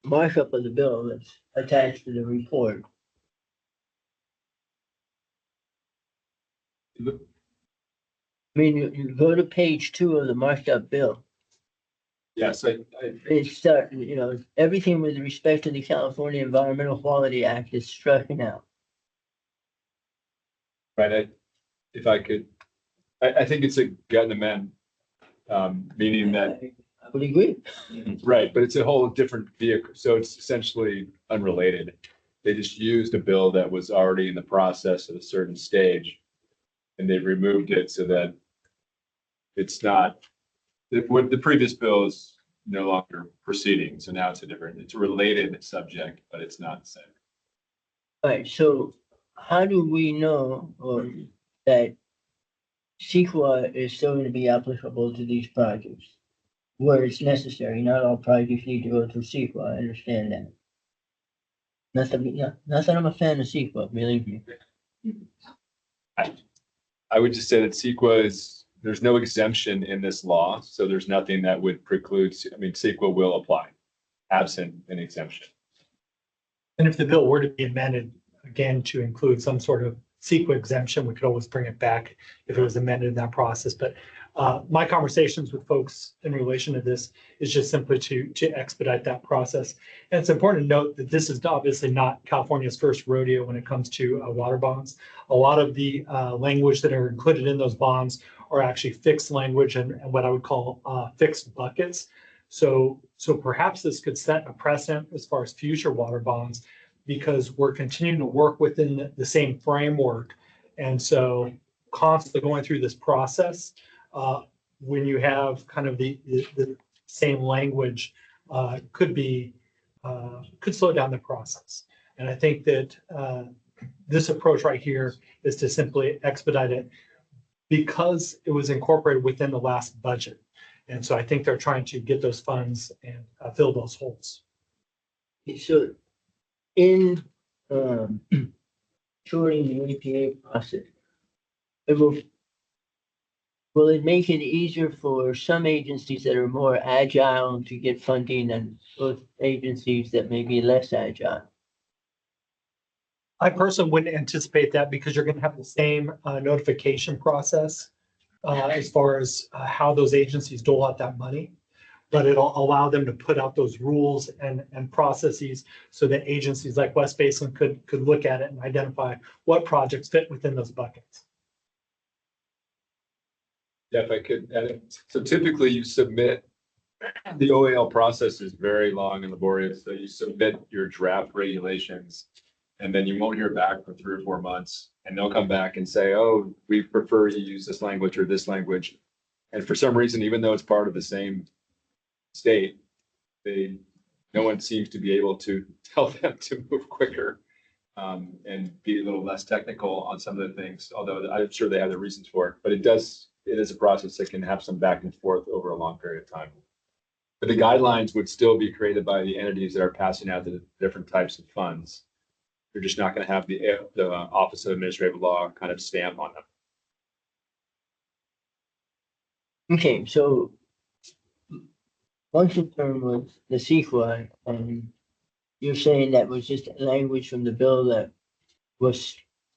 markup of the bill that's attached to the report. I mean, you go to page 2 of the marked up bill. Yes, It's, you know, everything with respect to the California Environmental Quality Act is stricken out. Right, if I could, I think it's a gut amendment. Meaning that, I would agree. right, but it's a whole different vehicle, so it's essentially unrelated. They just used a bill that was already in the process at a certain stage. And they removed it so that it's not, what the previous bill is no longer proceeding, so now it's a related subject, but it's not the same. All right, so how do we know that CEQA is still going to be applicable to these projects? Where it's necessary, not all projects need to go through CEQA, I understand that. Not that I'm a fan of CEQA, believe me. I would just say that CEQA is, there's no exemption in this law, so there's nothing that would preclude, I mean, CEQA will apply, absent an exemption. And if the bill were to be amended again to include some sort of CEQA exemption, we could always bring it back if it was amended in that process. But my conversations with folks in relation to this is just simply to expedite that process. And it's important to note that this is obviously not California's first rodeo when it comes to water bonds. A lot of the language that are included in those bonds are actually fixed language and what I would call fixed buckets. So perhaps this could set a precedent as far as future water bonds, because we're continuing to work within the same framework. And so constantly going through this process, when you have kind of the same language, could slow down the process. And I think that this approach right here is to simply expedite it because it was incorporated within the last budget. And so I think they're trying to get those funds and fill those holes. So in shorting the EPA process, will it make it easier for some agencies that are more agile to get funding than those agencies that may be less agile? I personally wouldn't anticipate that because you're going to have the same notification process as far as how those agencies dole out that money. But it'll allow them to put out those rules and processes so that agencies like West Basin could look at it and identify what projects fit within those buckets. Yeah, if I could edit. So typically you submit, the OAL process is very long and laborious. So you submit your draft regulations and then you won't hear back for 3 or 4 months. And they'll come back and say, oh, we prefer you use this language or this language. And for some reason, even though it's part of the same state, no one seems to be able to tell them to move quicker and be a little less technical on some of the things, although I'm sure they have their reasons for it. But it is a process that can have some back and forth over a long period of time. But the guidelines would still be created by the entities that are passing out the different types of funds. You're just not going to have the Office of Administrative Law kind of stamp on them. Okay, so one concern was the CEQA, and you're saying that was just language from the bill that was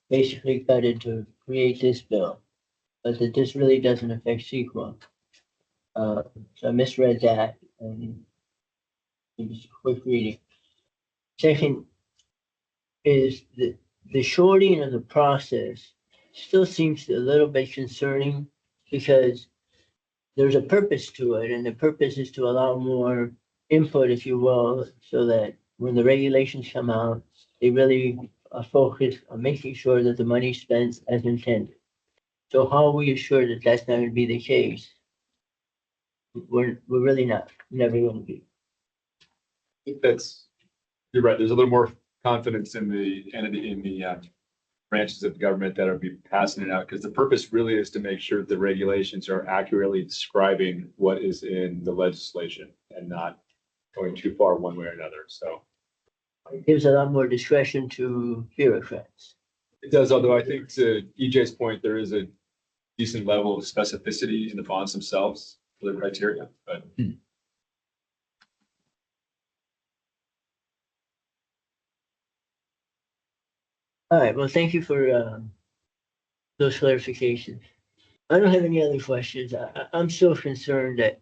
basically gutted to create this bill, but that this really doesn't affect CEQA. So I misread that, and just a quick reading. Second is the shorting of the process still seems a little bit concerning because there's a purpose to it, and the purpose is to allow more input, if you will, so that when the regulations come out, they really focus on making sure that the money spent as intended. So how are we assured that that's not going to be the case? We're really not, never going to be. You're right. There's a little more confidence in the entity, in the branches of the government that are be passing it out, because the purpose really is to make sure the regulations are accurately describing what is in the legislation and not going too far one way or another. So It gives a lot more discretion to bureaucrats. it does, although I think to EJ's point, there is a decent level of specificity in the bonds themselves for the criteria, but All right, well, thank you for those clarifications. I don't have any other questions. I'm still concerned that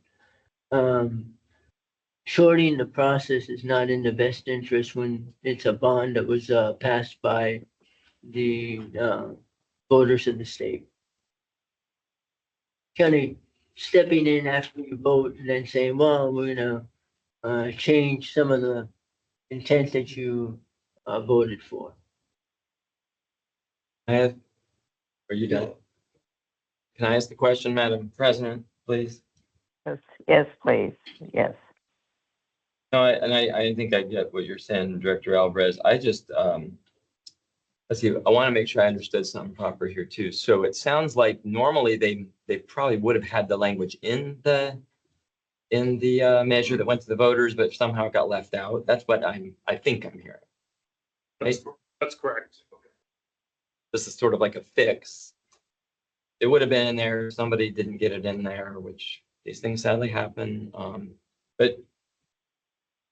shorting the process is not in the best interest when it's a bond that was passed by the voters of the state. Kind of stepping in after you vote and then saying, well, we're gonna change some of the intent that you voted for. Are you done? Can I ask the question, Madam President, please? Yes, please. Yes. No, I think I get what you're saying, Director Alvarez. I just, let's see, I want to make sure I understood something proper here too. So it sounds like normally they probably would have had the language in the measure that went to the voters, but somehow it got left out. That's what I think I'm hearing. That's correct. This is sort of like a fix. It would have been in there. Somebody didn't get it in there, which these things sadly happen. But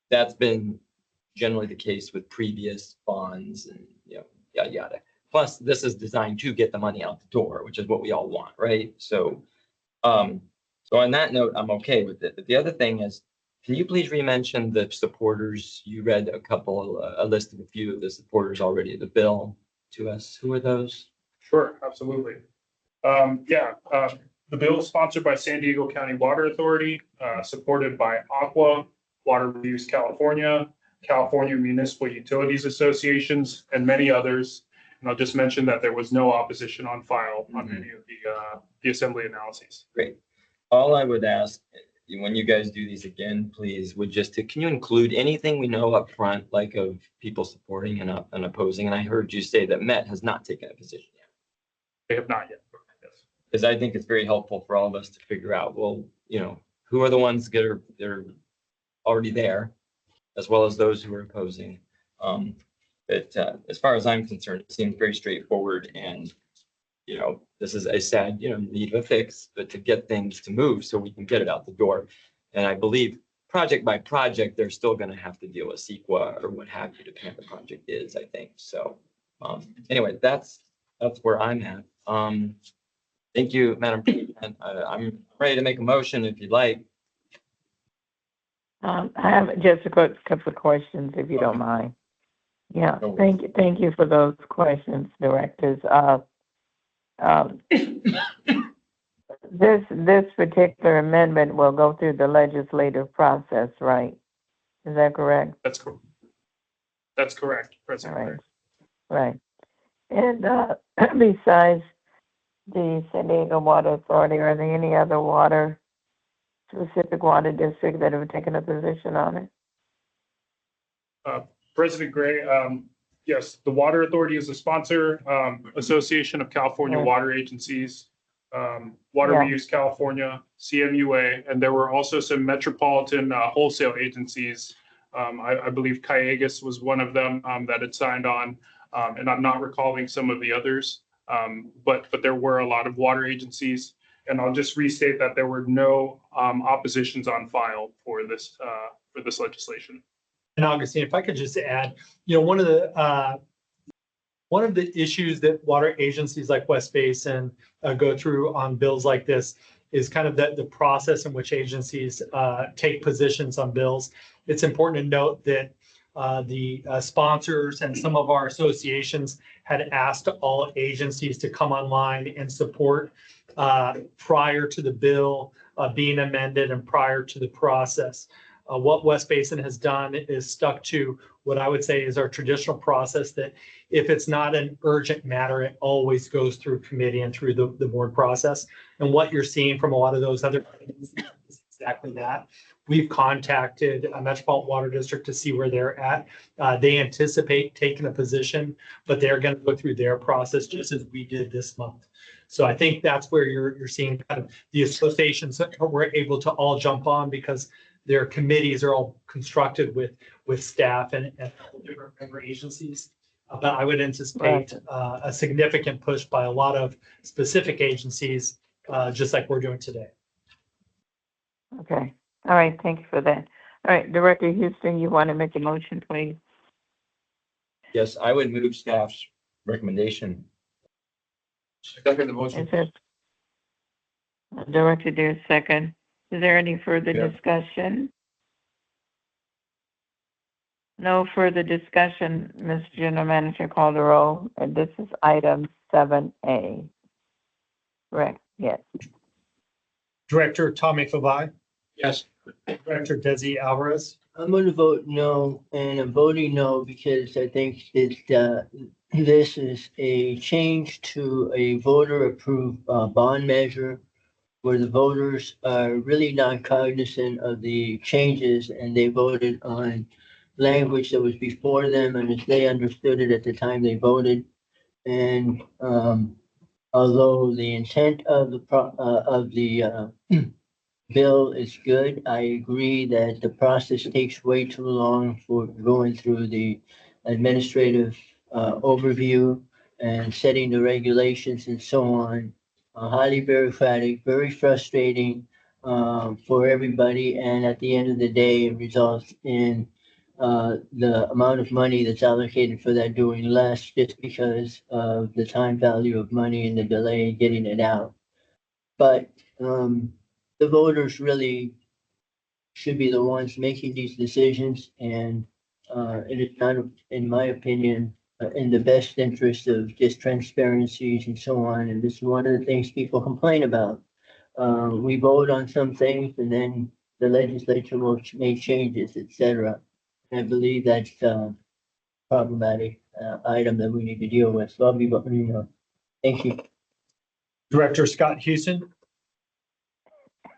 that's been generally the case with previous bonds and, yada, yada. Plus, this is designed to get the money out the door, which is what we all want, right? So on that note, I'm okay with it. But the other thing is, can you please re-mention the supporters? You read a list of a few of the supporters already of the bill to us. Who are those? Sure, absolutely. The bill is sponsored by San Diego County Water Authority, supported by Aqua, Water Reuse California, California Municipal Utilities Associations, and many others. And I'll just mention that there was no opposition on file on any of the assembly analyses. Great. All I would ask, when you guys do these again, please, can you include anything we know up front, like of people supporting and opposing? And I heard you say that Met has not taken a position yet. They have not yet. Yes. Because I think it's very helpful for all of us to figure out, well, who are the ones that are already there, as well as those who are opposing. But as far as I'm concerned, it seems very straightforward, and this is a sad need of a fix, but to get things to move so we can get it out the door. And I believe project by project, they're still going to have to deal with CEQA or what have you, depending on the project is, I think. So anyway, that's where I'm at. Thank you, Madam President. I'm ready to make a motion if you'd like. I have just a couple of questions, if you don't mind. Yeah, thank you for those questions, directors. This particular amendment will go through the legislative process, right? Is that correct? That's correct. That's correct, President. Right. And besides the San Diego Water Authority, are there any other specific water district that have taken a position on it? President Gray, yes, the Water Authority is a sponsor, Association of California Water Agencies, Water Reuse California, CMUA, and there were also some metropolitan wholesale agencies. I believe Cayugas was one of them that had signed on, and I'm not recalling some of the others, but there were a lot of water agencies. And I'll just restate that there were no oppositions on file for this legislation. And Augustine, if I could just add, one of the issues that water agencies like West Basin go through on bills like this is kind of the process in which agencies take positions on bills. It's important to note that the sponsors and some of our associations had asked all agencies to come online and support prior to the bill being amended and prior to the process. What West Basin has done is stuck to what I would say is our traditional process, that if it's not an urgent matter, it always goes through committee and through the board process. And what you're seeing from a lot of those other things is exactly that. We've contacted a Metropolitan Water District to see where they're at. They anticipate taking a position, but they're going to go through their process just as we did this month. So I think that's where you're seeing kind of the associations that were able to all jump on, because their committees are all constructed with staff and different member agencies. But I would anticipate a significant push by a lot of specific agencies, just like we're doing today. Okay. All right. Thank you for that. All right, Director Houston, you want to make a motion, please? Yes, I would move staff's recommendation. Second the motion. Director, there's second. Is there any further discussion? No further discussion, Mr. General Manager, call the roll. And this is item 7A. Correct, yes. Director Tommy Favalle, Yes. Director Desi Alvarez, I'm gonna vote no, and I'm voting no because I think that, this is a change to a voter-approved, bond measure where the voters are really not cognizant of the changes and they voted on language that was before them and as they understood it at the time they voted. And, although the intent of the bill is good. I agree that the process takes way too long for going through the administrative overview and setting the regulations and so on. Highly bureaucratic, very frustrating for everybody. And at the end of the day, it results in the amount of money that's allocated for that doing less just because of the time value of money and the delay in getting it out. But the voters really should be the ones making these decisions, and it is not, in my opinion, in the best interest of just transparencies and so on. And this is one of the things people complain about. We vote on some things, and then the legislature will make changes, etc. And I believe that's a problematic item that we need to deal with. So I'll be voting no. Thank you. Director Scott Houston,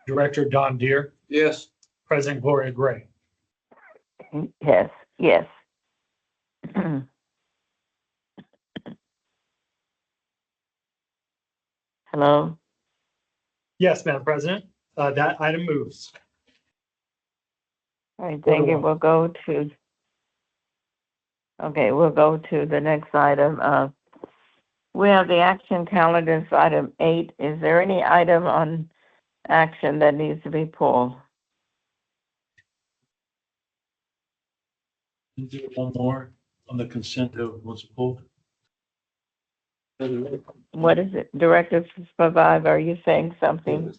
Director Don Deere, Yes. President Gloria Gray. Yes, yes. Hello? Yes, Madam President, that item moves. All right, thank you. one. We'll go to the next item. We have the action calendar, it's item 8. Is there any item on action that needs to be pulled? Is there one more on the consent of what's pulled? What is it? Director Spivak, are you saying something?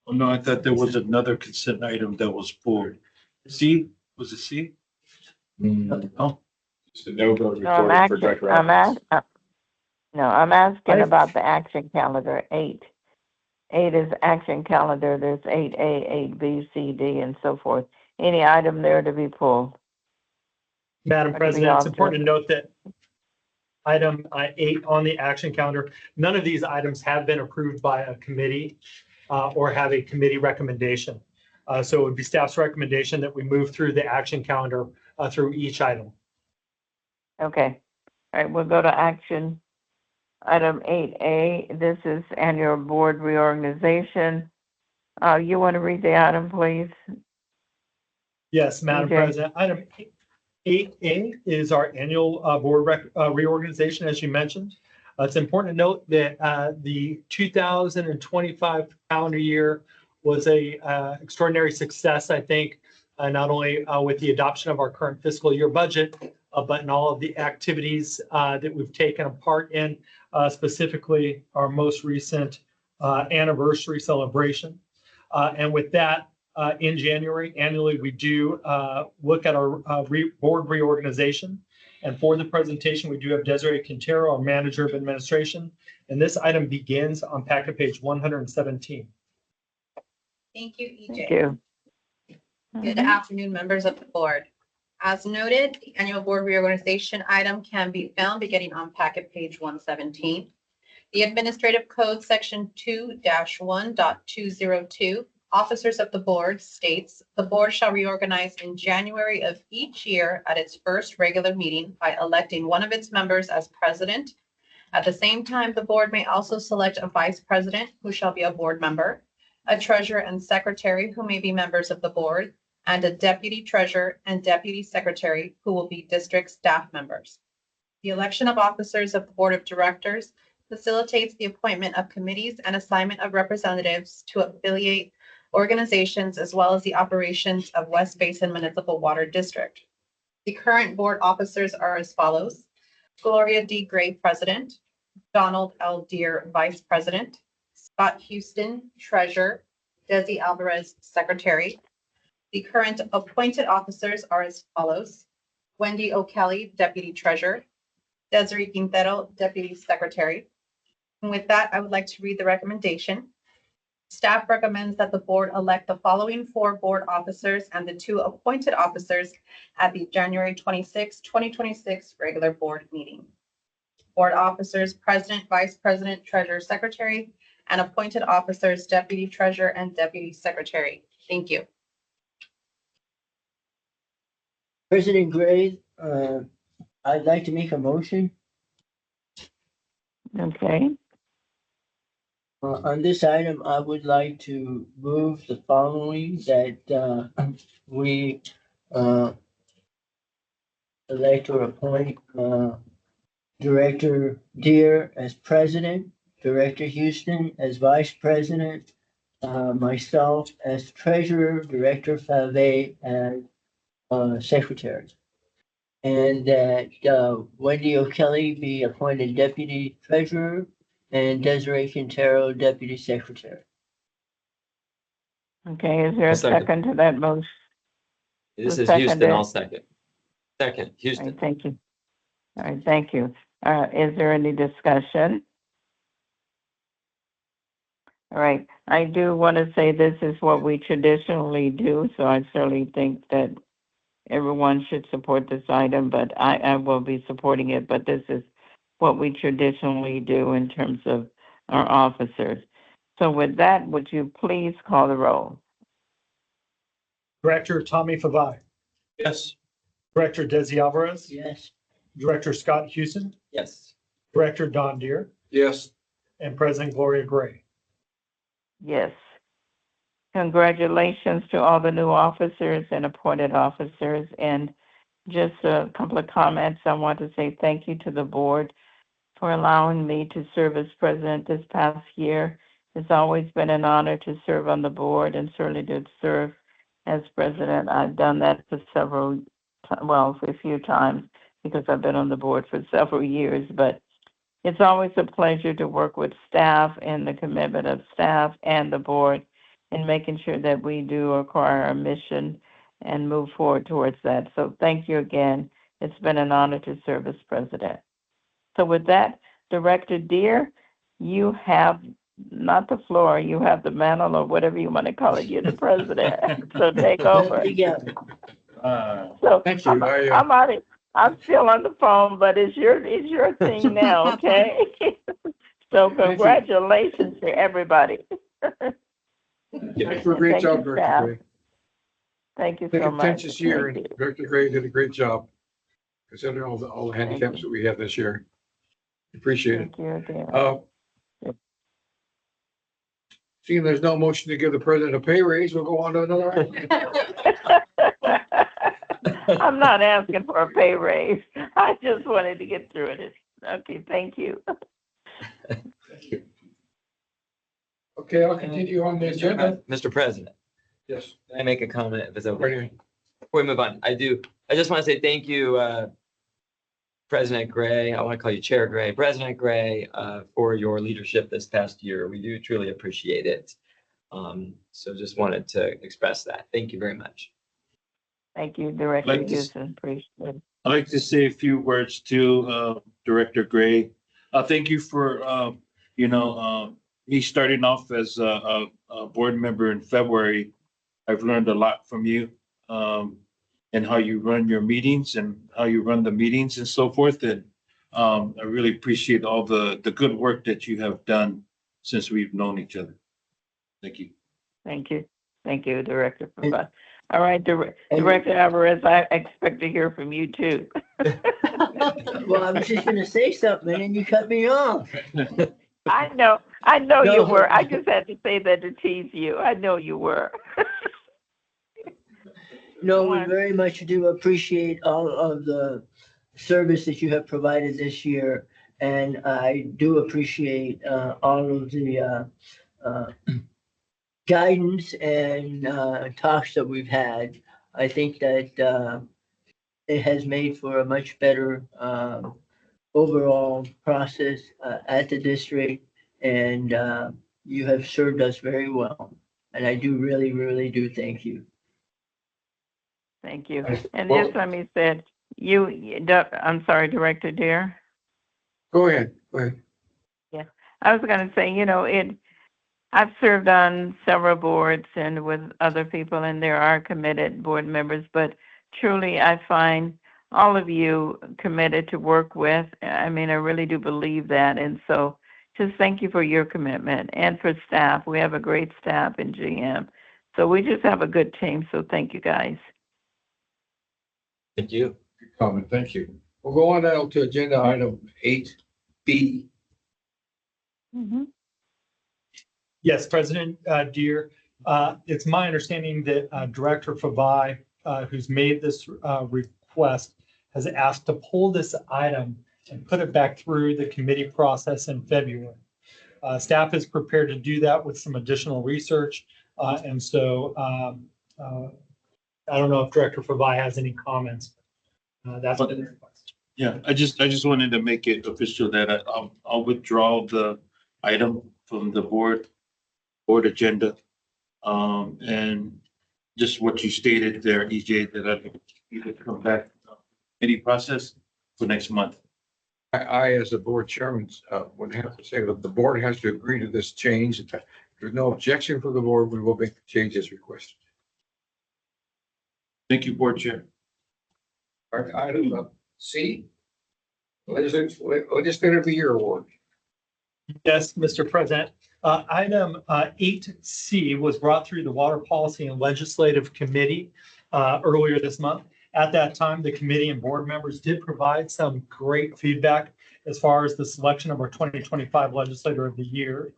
Oh, no, I thought there was another consent item that was pulled. C, was it C? Oh, Just a no vote No, I'm recorded for Director Evans. I'm asking about the action calendar, 8. 8 is action calendar, there's 8A, 8B, C, D, and so forth. Any item there to be pulled? Madam Or to be President, it's altered? important to note that item 8 on the action calendar, none of these items have been approved by a committee or have a committee recommendation. So it would be staff's recommendation that we move through the action calendar through each item. Okay, all right, we'll go to action. Item 8A, this is annual board reorganization. You want to read the item, please? Yes, Madam Okay. President, item 8A is our annual board reorganization, as you mentioned. It's important to note that the 2025 calendar year was a extraordinary success, I think, not only with the adoption of our current fiscal year budget, but in all of the activities that we've taken a part in, specifically our most recent anniversary celebration. And with that, in January, annually, we do look at our board reorganization. And for the presentation, we do have Desiree Quintero, our Manager of Administration. And this item begins on packet page 117. Thank you, EJ. Thank you. Good afternoon, members of the board. As noted, the annual board reorganization item can be found beginning on packet page 117. The Administrative Code Section 2-1.202, Officers of the Board states, the board shall reorganize in January of each year at its first regular meeting by electing one of its members as president. At the same time, the board may also select a vice president who shall be a board member, a treasurer and secretary who may be members of the board, and a deputy treasurer and deputy secretary who will be district staff members. The election of officers of the board of directors facilitates the appointment of committees and assignment of representatives to affiliate organizations as well as the operations of West Basin Municipal Water District. The current board officers are as follows: Gloria D. Gray, President; Donald L. Deere, Vice President; Scott Houston, Treasurer; Desi Alvarez, Secretary; The current appointed officers are as follows. Wendy O'Kelly, Deputy Treasurer. Desiree Quintero, Deputy Secretary. And with that, I would like to read the recommendation. Staff recommends that the board elect the following 4 board officers and the 2 appointed officers at the January 26, 2026 regular board meeting. Board officers, President, Vice President, Treasurer, Secretary, and appointed officers, Deputy Treasurer and Deputy Secretary. Thank you. President Gray, I'd like to make a motion. Okay, On this item, I would like to move the following, that we elect or appoint Director Deere as president, Director Houston as vice president, myself as treasurer, Director Fave as secretary. And that Wendy O'Kelly be appointed deputy treasurer and Desiree Quintero deputy secretary. okay, is there a I'll second. second to that motion? This Who is Houston, seconded? I'll second. Second, All Houston. right, thank you. All right, thank you. Is there any discussion? All right, I do want to say this is what we traditionally do, so I certainly think that everyone should support this item, but I will be supporting it, but this is what we traditionally do in terms of our officers. So with that, would you please call the roll? Director Tommy Favai, Yes. Director Desi Alvarez, Yes. Director Scott Houston, Yes. Director Don Deere, Yes. and President Gloria Gray. Yes. Congratulations to all the new officers and appointed officers. And just a couple of comments. I want to say thank you to the board for allowing me to serve as president this past year. It's always been an honor to serve on the board and certainly to serve as president. I've done that for a few times because I've been on the board for several years, but it's always a pleasure to work with staff and the commitment of staff and the board in making sure that we do acquire our mission and move forward towards that. So thank you again. It's been an honor to serve as president. So with that, Director Deere, you have not the floor, you have the mantle or whatever you want to call it. You're the president. So take over. Together. So Thank you. I'm still on the phone, but it's your thing now, okay? So congratulations to everybody. Thanks for a great Thank job, you, Director staff. Gray. Thank you I think so a much. contentious year, Thank and you. Director Gray did a great job. Considering all the handicaps that we have this year. Appreciate it. Thank you again. Seeing there's no motion to give the president a pay raise, we'll go on to another item. I'm not asking for a pay raise. I just wanted to get through it. Okay, thank you. Okay, I'll continue on the agenda. Mr. President, Yes. can I make a comment if it's okay? Pardon me. Before we move on, I just want to say thank you, President Gray. I want to call you Chair Gray, President Gray, for your leadership this past year. We do truly appreciate it. So just wanted to express that. Thank you very much. Thank you, Director Like to- Houston. Appreciate it. I'd like to say a few words to Director Gray. Thank you for, me starting off as a board member in February. I've learned a lot from you and how you run your meetings and how you run the meetings and so forth. And I really appreciate all the good work that you have done since we've known each other. Thank you. Thank you. Thank you, Director. All right, Director Alvarez, I expect to hear from you too. Well, I was just gonna say something and then you cut me off. I know No. you were. I just had to say that to tease you. I know you were. No, we very much do appreciate all of the service that you have provided this year. And I do appreciate all of the guidance and talks that we've had. I think that it has made for a much better overall process at the district. And you have served us very well. And I do really, really do thank you. Thank you. Right. And Well- just let me say, I'm sorry, Director Deere. Go ahead, go ahead. I was going to say, I've served on several boards and with other people, and there are committed board members, but truly I find all of you committed to work with. I mean, I really do believe that. And so just thank you for your commitment and for staff. We have a great staff in GM. So we just have a good team. So thank you guys. Thank you. Good comment, thank you. We'll go on now to agenda item 8B. Yes, President Deere, it's my understanding that Director Fabai, who's made this request, has asked to pull this item and put it back through the committee process in February. Staff is prepared to do that with some additional research. And so I don't know if Director Fabai has any comments. That's the request. Yeah, I just wanted to make it official that I'll withdraw the item from the board agenda. And just what you stated there, EJ, that I could come back any process for next month. I, as the board chairman, would have to say that the board has to agree to this change. If there's no objection from the board, we will make the change as requested. Thank you, Board Chair. All right, item C, Legislator of the Year Award. Yes, Mr. President. Item 8C was brought through the Water Policy and Legislative Committee earlier this month. At that time, the committee and board members did provide some great feedback as far as the selection of our 2025 Legislator of the Year.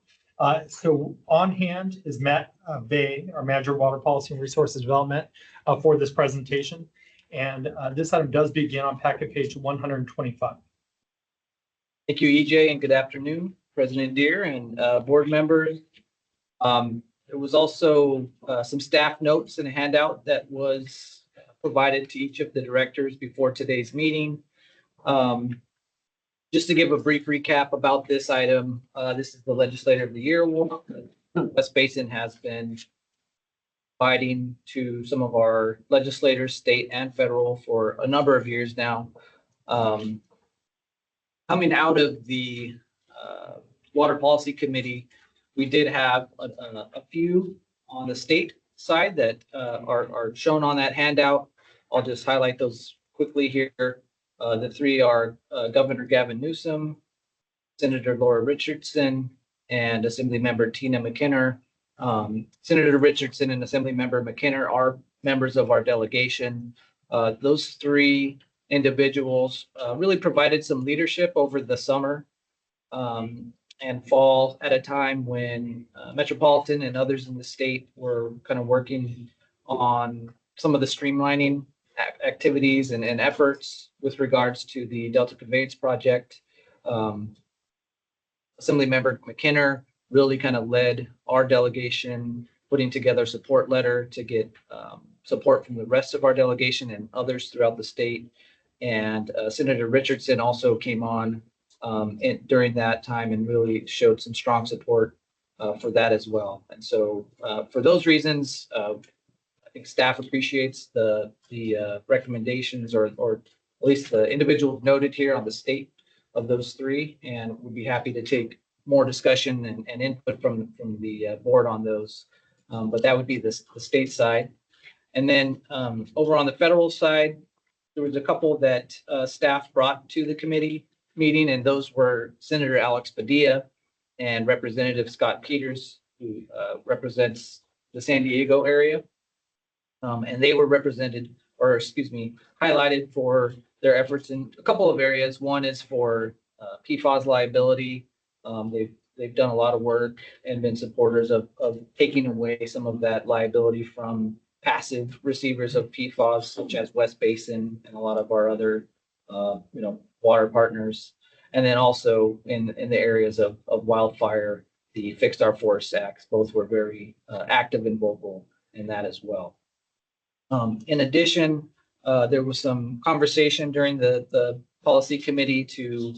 So on hand is Matt Bay, our Manager of Water Policy and Resources Development, for this presentation. And this item does begin on packet page 125. Thank you, EJ, and good afternoon, President Deere and board members. There was also some staff notes and a handout that was provided to each of the directors before today's meeting. Just to give a brief recap about this item, this is the Legislator of the Year Award. West Basin has been providing to some of our legislators, state and federal, for a number of years now. Coming out of the Water Policy Committee, we did have a few on the state side that are shown on that handout. I'll just highlight those quickly here. The three are Governor Gavin Newsom, Senator Laura Richardson, and Assemblymember Tina McKinnon. Senator Richardson and Assemblymember McKinnon are members of our delegation. Those three individuals really provided some leadership over the summer and fall at a time when Metropolitan and others in the state were kind of working on some of the streamlining activities and efforts with regards to the Delta Conveyance Project. Assemblymember McKinnon really kind of led our delegation, putting together a support letter to get support from the rest of our delegation and others throughout the state. And Senator Richardson also came on during that time and really showed some strong support for that as well. And so for those reasons, I think staff appreciates the recommendations or at least the individuals noted here on the state of those three, and would be happy to take more discussion and input from the board on those. But that would be the state side. And then over on the federal side, there was a couple that staff brought to the committee meeting, and those were Senator Alex Padilla and Representative Scott Peters, who represents the San Diego area. And they were highlighted for their efforts in a couple of areas. One is for PFAS liability. They've done a lot of work and been supporters of taking away some of that liability from passive receivers of PFAS, such as West Basin and a lot of our other, water partners. And then also in the areas of wildfire, the Fixed Our Forests Acts, both were very active and vocal in that as well. In addition, there was some conversation during the policy committee to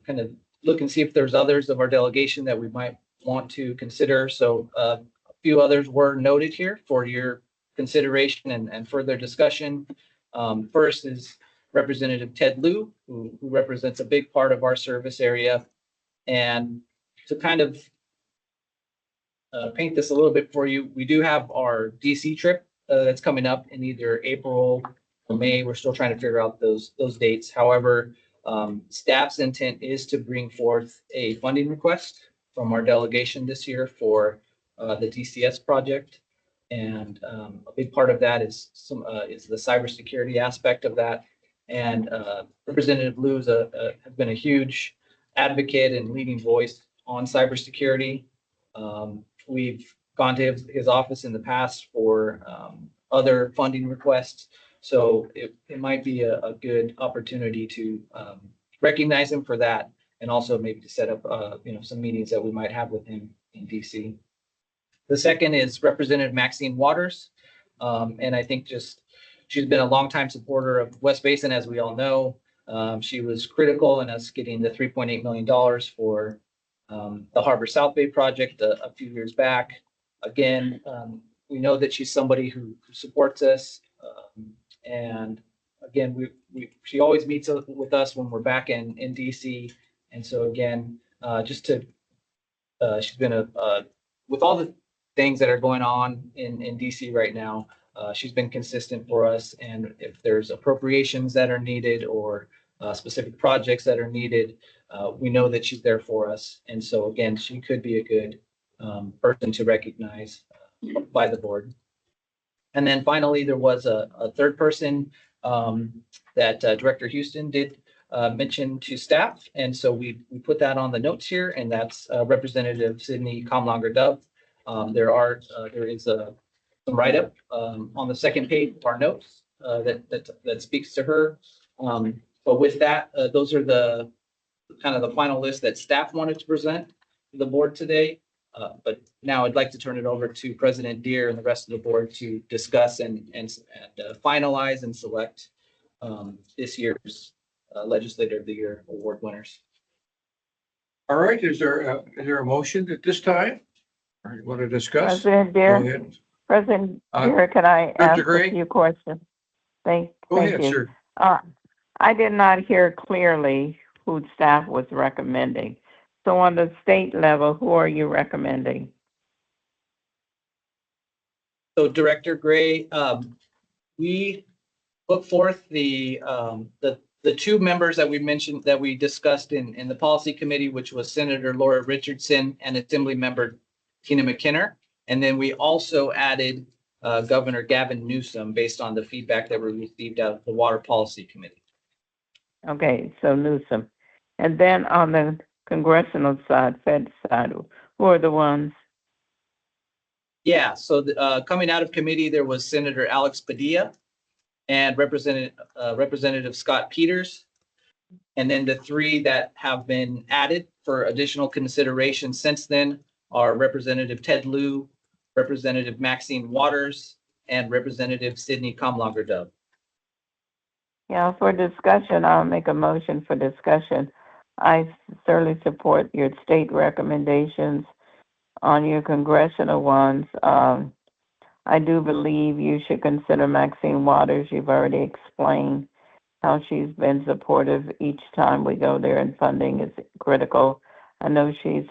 kind of look and see if there's others of our delegation that we might want to consider. So a few others were noted here for your consideration and further discussion. First is Representative Ted Liu, who represents a big part of our service area. And to kind of paint this a little bit for you, we do have our DC trip that's coming up in either April or May. We're still trying to figure out those dates. However, staff's intent is to bring forth a funding request from our delegation this year for the DCS project. And a big part of that is the cybersecurity aspect of that. And Representative Liu has been a huge advocate and leading voice on cybersecurity. We've gone to his office in the past for other funding requests. So it might be a good opportunity to recognize him for that, and also maybe to set up some meetings that we might have with him in DC. The second is Representative Maxine Waters. And I think she's been a longtime supporter of West Basin, as we all know. She was critical in us getting the $3.8 million for the Harbor South Bay project a few years back. Again, we know that she's somebody who supports us. And again, she always meets with us when we're back in DC. And so again, she's been with all the things that are going on in DC right now, she's been consistent for us. And if there's appropriations that are needed or specific projects that are needed, we know that she's there for us. And so again, she could be a good person to recognize by the board. And then finally, there was a third person that Director Houston did mention to staff. And so we put that on the notes here, and that's Representative Sydney Comlonger-Dove. There is some write-up on the second page of our notes that speaks to her. But with that, those are the kind of the final list that staff wanted to present to the board today. But now I'd like to turn it over to President Deere and the rest of the board to discuss and finalize and select this year's Legislator of the Year award winners. All right, is there a motion at this time? Or you want to discuss? President Go Deere, ahead. President Deere, can I ask Gray? a few questions? Thank Ahead, you. sir. I did not hear clearly who staff was recommending. So on the state level, who are you recommending? So Director Gray, we put forth the two members that we mentioned, that we discussed in the policy committee, which was Senator Laura Richardson and Assembly Member Tina McKinner. And then we also added Governor Gavin Newsom based on the feedback that we received out of the Water Policy Committee. Okay, so Newsom. And then on the congressional side, Fed side, who are the ones? Yeah, so coming out of committee, there was Senator Alex Padilla and Representative Scott Peters. And then the three that have been added for additional consideration since then are Representative Ted Liu, Representative Maxine Waters, and Representative Sydney Comlonger-Dove. Yeah, for discussion, I'll make a motion for discussion. I certainly support your state recommendations. On your congressional ones, I do believe you should consider Maxine Waters. You've already explained how she's been supportive each time we go there, and funding is critical. I know she's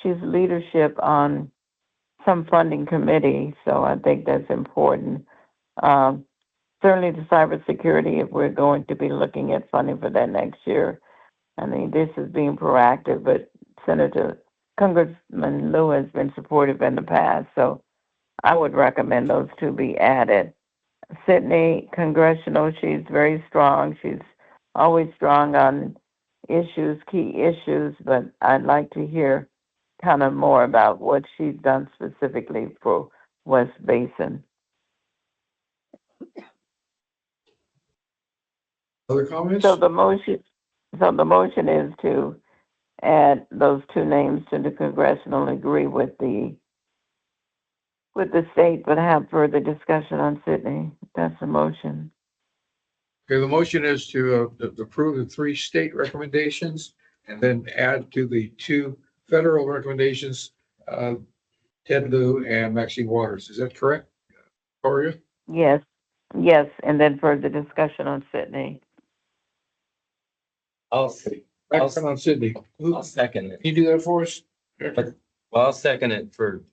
leadership on some funding committee, so I think that's important. Certainly the cybersecurity, if we're going to be looking at funding for that next year. I mean, this is being proactive, but Congressman Liu has been supportive in the past, so I would recommend those two be added. Sydney, congressional, she's very strong. She's always strong on key issues, but I'd like to hear kind of more about what she's done specifically for West Basin. Other comments? So the motion is to add those two names to the congressional, agree with the state, but have further discussion on Sydney. That's the motion. Okay, the motion is to approve the 3 state recommendations and then add to the 2 federal recommendations Ted Lieu, and Maxine Waters. Is that correct? Gloria? Yes, yes, and then further discussion on Sydney. I'll Background on Sydney. Can second it. you do that for us? Well, I'll second it for,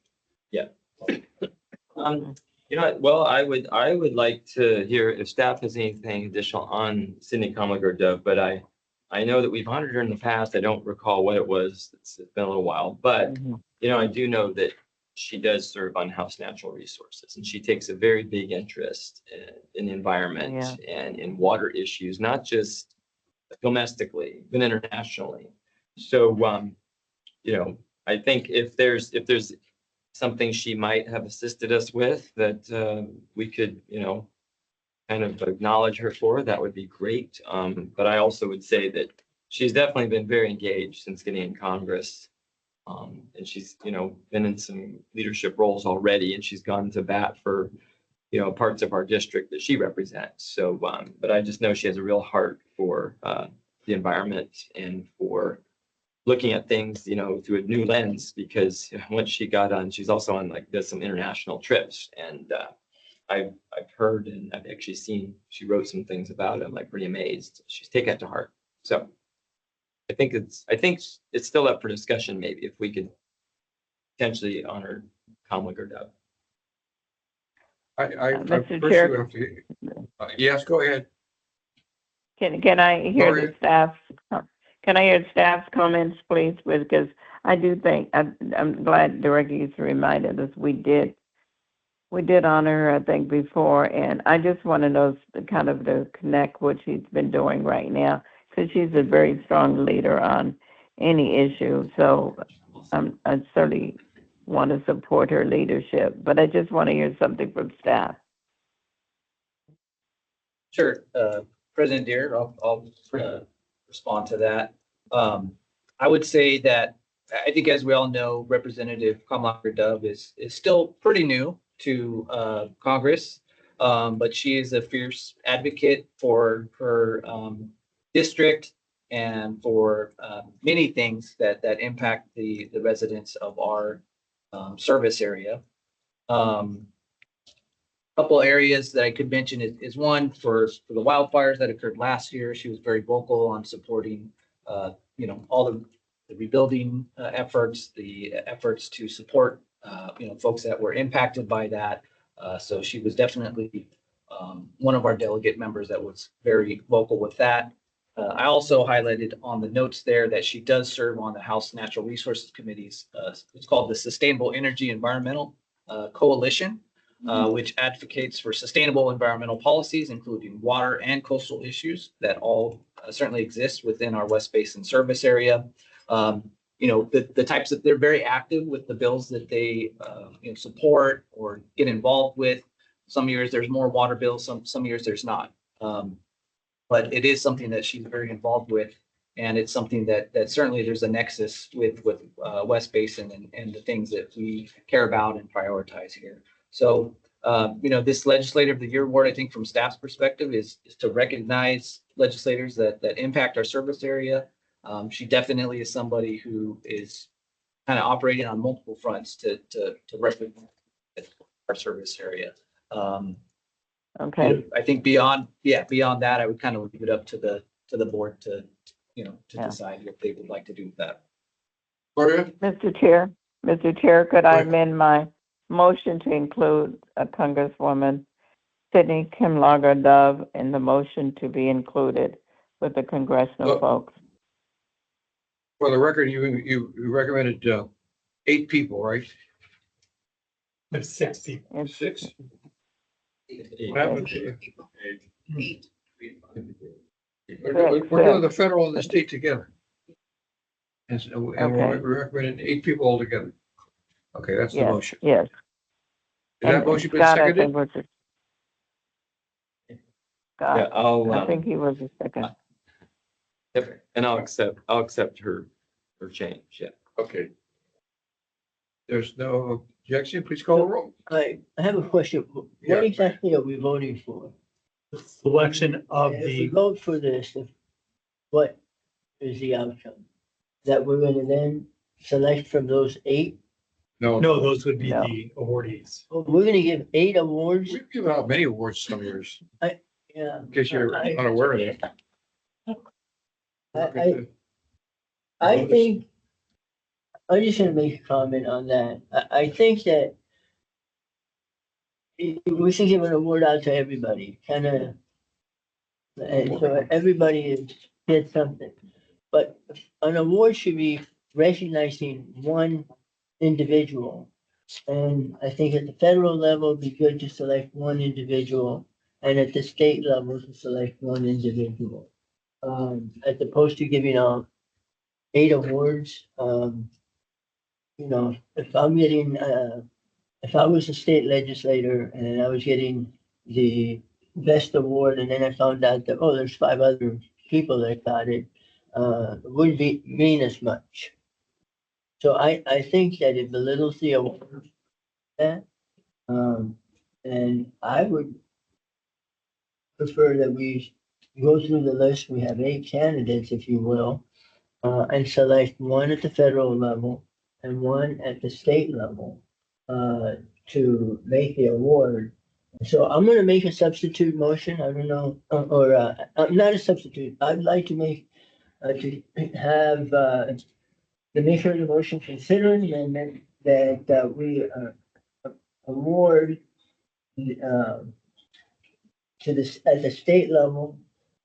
yeah. You know, what, well, I would like to hear if staff has anything additional on Sydney Comliger Dove, but I know that we've honored her in the past. I don't recall what it was. It's been a little while, but you know, I do know that she does serve on House Natural Resources, and she takes a very big interest in the environment and in water issues, not just domestically, but internationally. So, you know, I think if there's something she might have assisted us with that we could, you know, kind of acknowledge her for, that would be great. But I also would say that she's definitely been very engaged since getting in Congress. And she's, you know, been in some leadership roles already, and she's gone to bat for, you know, parts of our district that she represents. So, but I just know she has a real heart for the environment and for looking at things, you know, through a new lens, because once she got on, she's also on like does some international trips, and I've heard and I've actually seen she wrote some things about it. I'm like pretty amazed. She's taken it to heart. So I think it's still up for discussion. Maybe if we could potentially honor Comliger Dove. Mr. Chair. Yes, go ahead. Can I hear the staff? Can I hear staff's comments, please? Because I do think, I'm glad Director East reminded us, we did honor her, I think, before, and I just want to know kind of to connect what she's been doing right now, because she's a very strong leader on any issue. So I certainly want to support her leadership, but I just want to hear something from staff. Sure, President Deere, I'll respond to that. I would say that I think, as we all know, Representative Comliger Dove is still pretty new to Congress, but she is a fierce advocate for her district and for many things that impact the residents of our service area. Couple areas that I could mention is one for the wildfires that occurred last year. She was very vocal on supporting, you know, all the rebuilding efforts, the efforts to support, you know, folks that were impacted by that. So she was definitely one of our delegate members that was very vocal with that. I also highlighted on the notes there that she does serve on the House Natural Resources Committees. It's called the Sustainable Energy Environmental Coalition, which advocates for sustainable environmental policies, including water and coastal issues that all certainly exist within our West Basin service area. You know, the types that they're very active with the bills that they you know, support or get involved with. Some years there's more water bills, some years there's not. But it is something that she's very involved with, and it's something that certainly there's a nexus with West Basin and the things that we care about and prioritize here. So, you know, this Legislator of the Year award, I think from staff's perspective is to recognize legislators that impact our service area. She definitely is somebody who is kind of operating on multiple fronts to represent our service area. Okay. I think beyond that, I would kind of leave it up to the board to, you know, to decide what they would like to do with that. Mr. Chair, could I amend my motion to include Congresswoman Sydney Comliger Dove in the motion to be included with the congressional folks? For the record, you recommended 8 people, right? There's 6 people. 6? Eight. We're doing the federal and the state together. And so, and we're recommending 8 people altogether. Okay, that's the motion. Yes. Is that motion been Scott, seconded? Yeah, I think he was a second. And I'll accept her change. Yeah. Okay. There's no objection. Please call the roll. I have a question. Yeah. What exactly are we voting for? Selection of If we the, vote for this, what is the outcome? That we're gonna then select from those 8? No, No, those would be No. the awardees. Oh, we're gonna give 8 awards? we've given out many awards some years, Yeah. in case you're I- unaware of it. I think, I'm just gonna make a comment on that. I think that we should give an award out to everybody, kinda. And so everybody gets something. But an award should be recognizing one individual. And I think at the federal level, it'd be good to select one individual, and at the state level, to select one individual. As opposed to giving out 8 awards, you know, if I'm getting, if I was a state legislator and I was getting the best award, and then I found out that, oh, there's 5 other people that got it, it wouldn't mean as much. So I think that it belittles the award. That, and I would prefer that we go through the list. We have 8 candidates, if you will, and select one at the federal level and one at the state level, to make the award. So I'm gonna make a substitute motion. I don't know, not a substitute. I'd like to make, to have, the maker of the motion consider an amendment that we award to this, at the state level,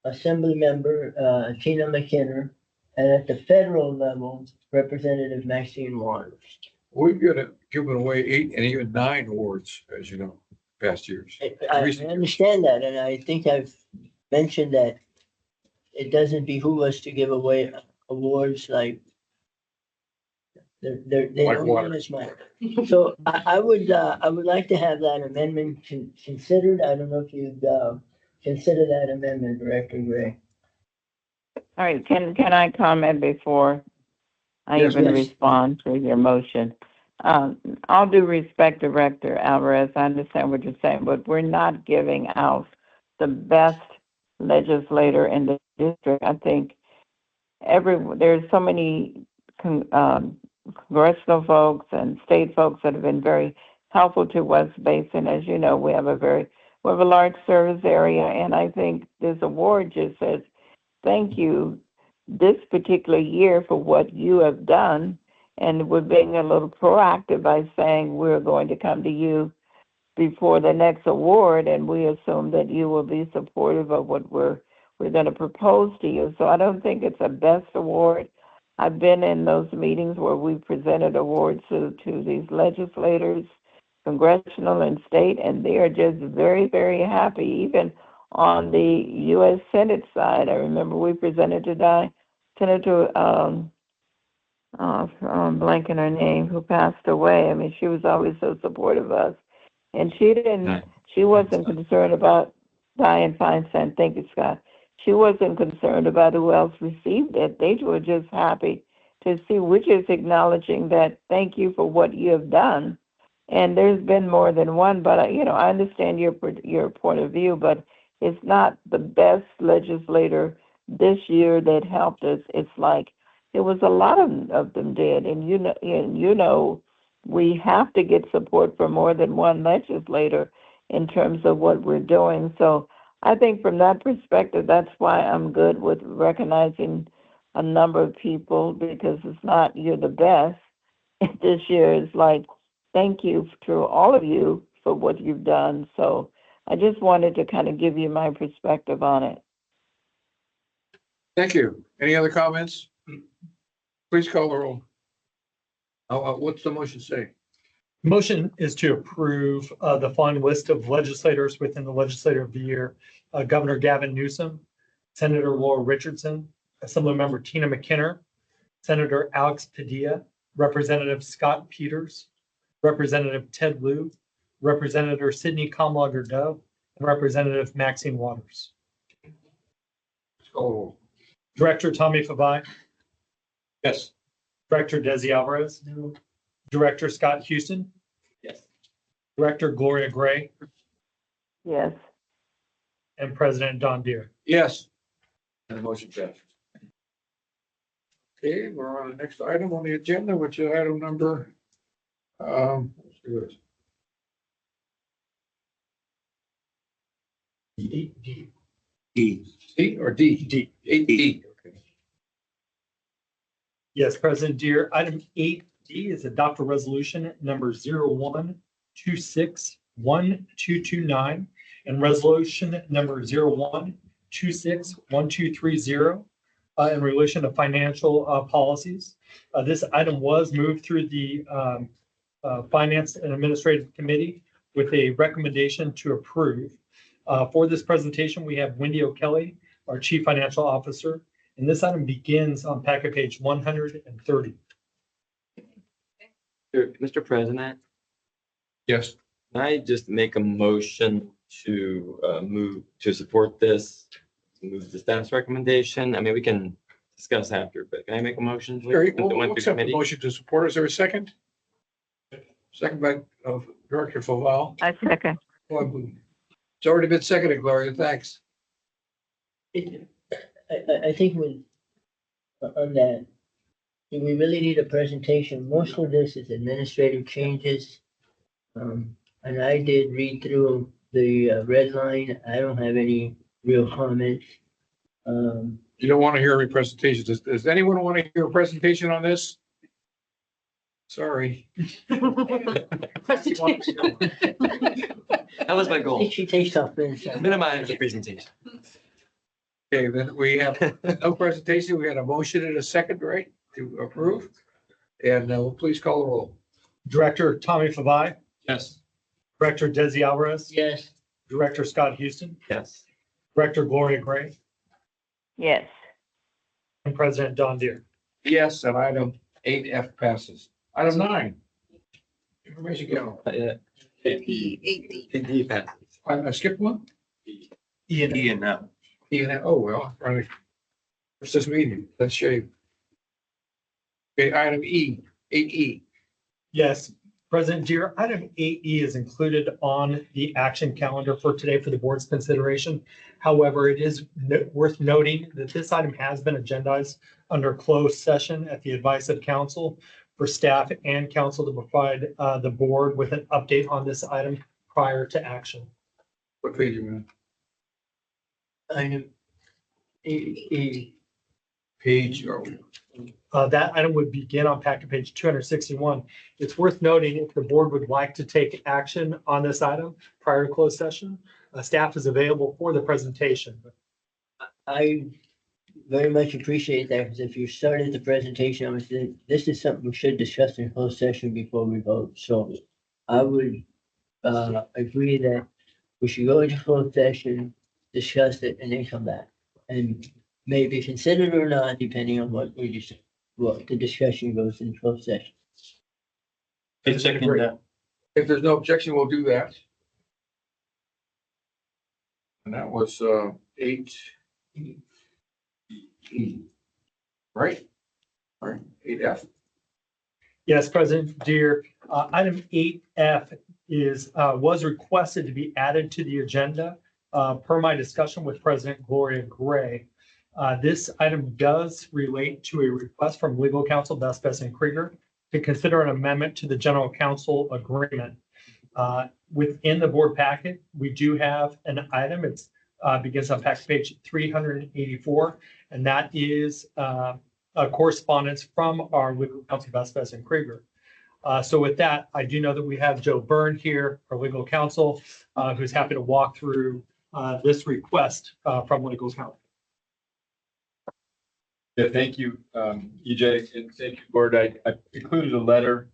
Assembly Member Tina McKinnon, and at the federal level, Representative Maxine Waters. We've given away 8 and even 9 awards, as you know, past years. I understand that, and I think I've mentioned that it doesn't behoove us to give away awards like they Like don't water. mean as much. So I would like to have that amendment considered. I don't know if you'd consider that amendment, Director Gray. All right, can I comment before I Yes, even yes. respond to your motion? All due respect, Director Alvarez, I understand what you're saying, but we're not giving out the best legislator in the district. I think there's so many congressional folks and state folks that have been very helpful to West Basin. As you know, we have a large service area, and I think this award just says, thank you this particular year for what you have done. And we're being a little proactive by saying we're going to come to you before the next award, and we assume that you will be supportive of what we're going to propose to you. So I don't think it's a best award. I've been in those meetings where we presented awards to these legislators, congressional and state, and they are just very, very happy. Even on the U.S. Senate side, I remember we presented to Senator, I'm blanking her name, who passed away. I mean, she was always so supportive of us. And she wasn't concerned about Dianne Feinstein. Thank you, Scott. She wasn't concerned about who else received it. They were just happy to see, which is acknowledging that thank you for what you have done. And there's been more than one, but I understand your point of view, but it's not the best legislator this year that helped us. It's like it was a lot of them did, and we have to get support from more than one legislator in terms of what we're doing. So I think from that perspective, that's why I'm good with recognizing a number of people, because it's not you're the best. This year is like, thank you to all of you for what you've done. So I just wanted to kind of give you my perspective on it. Thank you. Any other comments? Please call the roll. What's the motion say? Motion is to approve the following list of legislators within the legislator of the year. Governor Gavin Newsom, Senator Laura Richardson, Assemblymember Tina McKinnon, Senator Alex Padilla, Representative Scott Peters, Representative Ted Lieu, Representative Sidney Comlager Dove, and Representative Maxine Waters. Let's call the roll. Director Tommy Favai, Yes. Director Desi Alvarez, No. Director Scott Houston, Yes. Director Gloria Gray, Yes. and President Don Deere. Yes. And the motion passes. Okay, we're on the next item on the agenda, which is item number Let's do this. D. C or D? D. 8D. Okay. Yes, President Deere, item 8D is adopt a resolution number 01261229 and resolution number 01261230 in relation to financial policies. This item was moved through the Finance and Administrative Committee with a recommendation to approve. For this presentation, we have Wendy O'Kelly, our Chief Financial Officer, and this item begins on packet page 130. Mr. President, Yes. can I just make a motion to move to support this? Move the staff's recommendation. I mean, we can discuss after, but can I make a motion? please? Sure, Since it we'll went through accept the committee? motion to support. Is there a second? Second by Director Faval. I second. It's already been seconded, Gloria. Thanks. I think on that, do we really need a presentation? Most of this is administrative changes. And I did read through the red line. I don't have any real comments. You don't want to hear any presentations. Does anyone want to hear a presentation on this? Sorry. That was my I goal. think she takes off minutes. Minimize the presentation. Okay, then we have no presentation. We had a motion and a second, right, to approve? And please call the roll. Director Tommy Favai, Yes. Director Desi Alvarez, Yes. Director Scott Houston, Yes. Director Gloria Gray, Yes. and President Don Deere. Yes, and item 8F passes. Item 9. Information given. D passes. I skipped one? Ian, Ian now. Oh, well, running. What's this meeting? Let's shave. Okay, item E, 8E. yes, President Deere, item 8E is included on the action calendar for today for the board's consideration. However, it is worth noting that this item has been agendized under closed session at the advice of council for staff and council to provide the board with an update on this item prior to action. What page are you on? Item E. Page, That item would begin on packet page 261. It's worth noting if the board would like to take action on this item prior to closed session, staff is available for the presentation. I very much appreciate that, because if you started the presentation, I was saying, this is something we should discuss in closed session before we vote. So I would agree that we should go into closed session, discuss it, and then come back. And maybe consider it or not, depending on what the discussion goes in closed session. I second that. if there's no objection, we'll do that. And that was 8. Right? All right, 8F. Yes, President Deere, item 8F was requested to be added to the agenda per my discussion with President Gloria Gray. This item does relate to a request from legal counsel Basin Krieger to consider an amendment to the general counsel agreement. Within the board packet, we do have an item. It's begins on packet page 384, and that is a correspondence from our legal counsel Basin Krieger. So with that, I do know that we have Joe Byrne here, our legal counsel, who's happy to walk through this request from legal counsel. Yeah, thank you, EJ, and thank you, board. I included a letter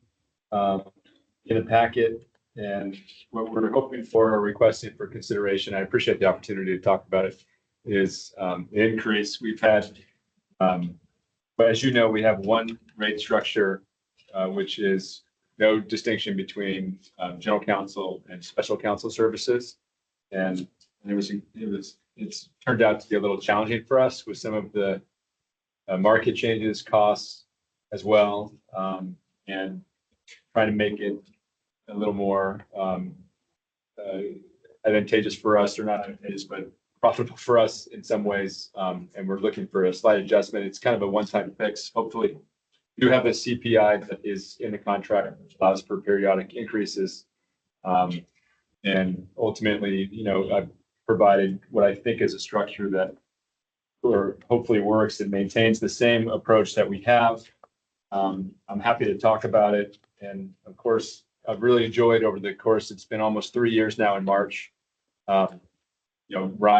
in a packet, and what we're hoping for or requesting for consideration, I appreciate the opportunity to talk about it, is the increase we've had. But as you know, we have one rate structure, which is no distinction between general counsel and special counsel services. And it's turned out to be a little challenging for us with some of the market changes, costs as well, and trying to make it a little more advantageous for us, or not advantageous, but profitable for us in some ways. And we're looking for a slight adjustment. It's kind of a one-time fix, hopefully. do have the CPI that is in the contract, which allows for periodic increases. And ultimately, I've provided what I think is a structure that or hopefully works and maintains the same approach that we have. I'm happy to talk about it. And of course, I've really enjoyed over the course, it's been almost 3 years now in March. Ryan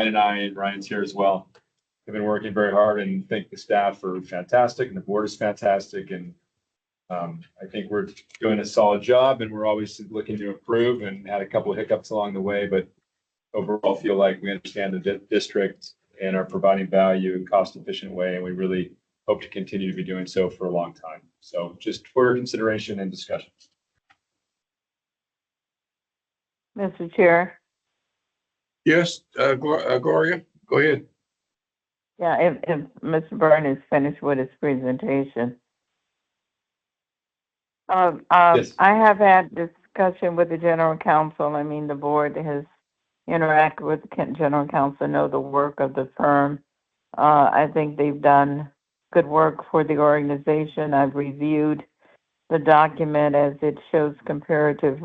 and I, and Ryan's here as well, have been working very hard and thank the staff are fantastic and the board is fantastic. And I think we're doing a solid job and we're always looking to improve and had a couple of hiccups along the way, but overall feel like we understand the district and are providing value in cost efficient way. And we really hope to continue to be doing so for a long time. So just for consideration and discussion. Mr. Chair. Yes, Gloria, go ahead. Yeah, if Mr. Byrne is finished with his presentation. Yes. I have had discussion with the general counsel. I mean, the board has interacted with the general counsel, know the work of the firm. I think they've done good work for the organization. I've reviewed the document as it shows comparative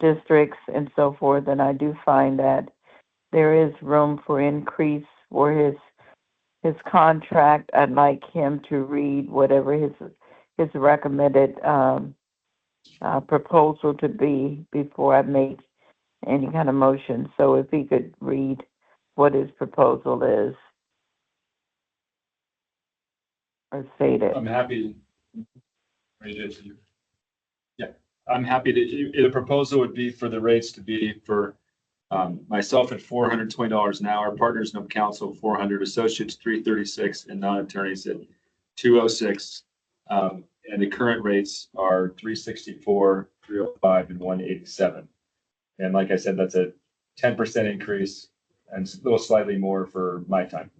districts and so forth, and I do find that there is room for increase for his contract. I'd like him to read whatever his recommended proposal to be before I make any kind of motion. So if he could read what his proposal is or state it. I'm happy. Yeah, I'm happy to, the proposal would be for the rates to be for myself at $420 an hour, partners no counsel 400, associates 336, and non-attorneys at 206. And the current rates are 364, 305, and 187. And like I said, that's a 10% increase and a little slightly more for my time.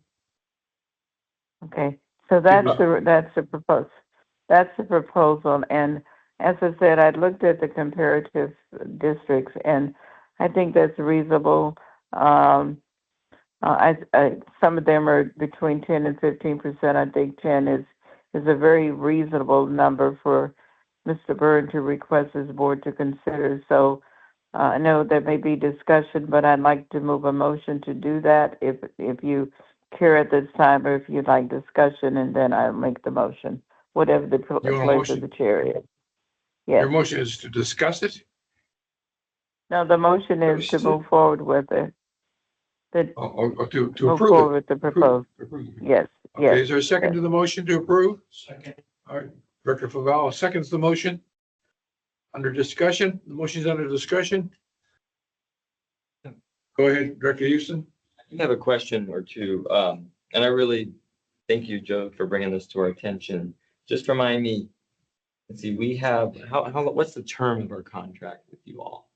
Okay, so that's the proposal. That's the proposal. And as I said, I looked at the comparative districts, and I think that's reasonable. Some of them are between 10 and 15%. I think 10 is a very reasonable number for Mr. Byrne to request his board to consider. So I know there may be discussion, but I'd like to move a motion to do that if you care at this time, or if you'd like discussion, and then I'll make the motion, whatever the place of the chair is. Yes. Your motion is to discuss it? No, the motion is to move forward with it. Or to Move approve forward it? with the proposal. Approve. Yes, Okay, yes. is there a second to the motion to approve? Second. All right, Director Faval seconds the motion. Under discussion, the motion is under discussion. Go ahead, Director Houston. I have a question or two, and I really thank you, Joe, for bringing this to our attention. Just remind me, let's see, we have, what's the term of our contract with you all?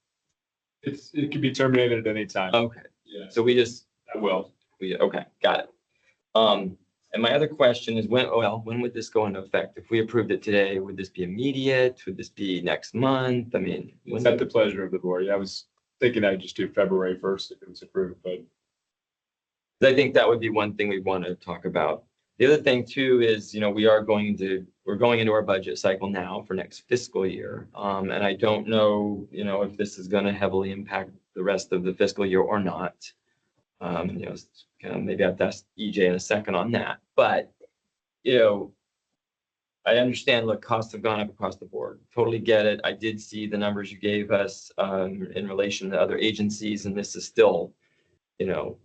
It can be terminated at any time. Okay, Yeah. so we just, Well, okay, got it. And my other question is when would this go into effect? If we approved it today, would this be immediate? Would this be next month? I mean, it's at the pleasure of the board. Yeah, I was thinking I'd just do February 1st if it was approved, but I think that would be one thing we want to talk about. The other thing too is, we're going into our budget cycle now for next fiscal year. And I don't know, if this is going to heavily impact the rest of the fiscal year or not. Maybe I'll ask EJ in a second on that, but, I understand, look, costs have gone up across the board. Totally get it. I did see the numbers you gave us, in relation to other agencies, and this is still,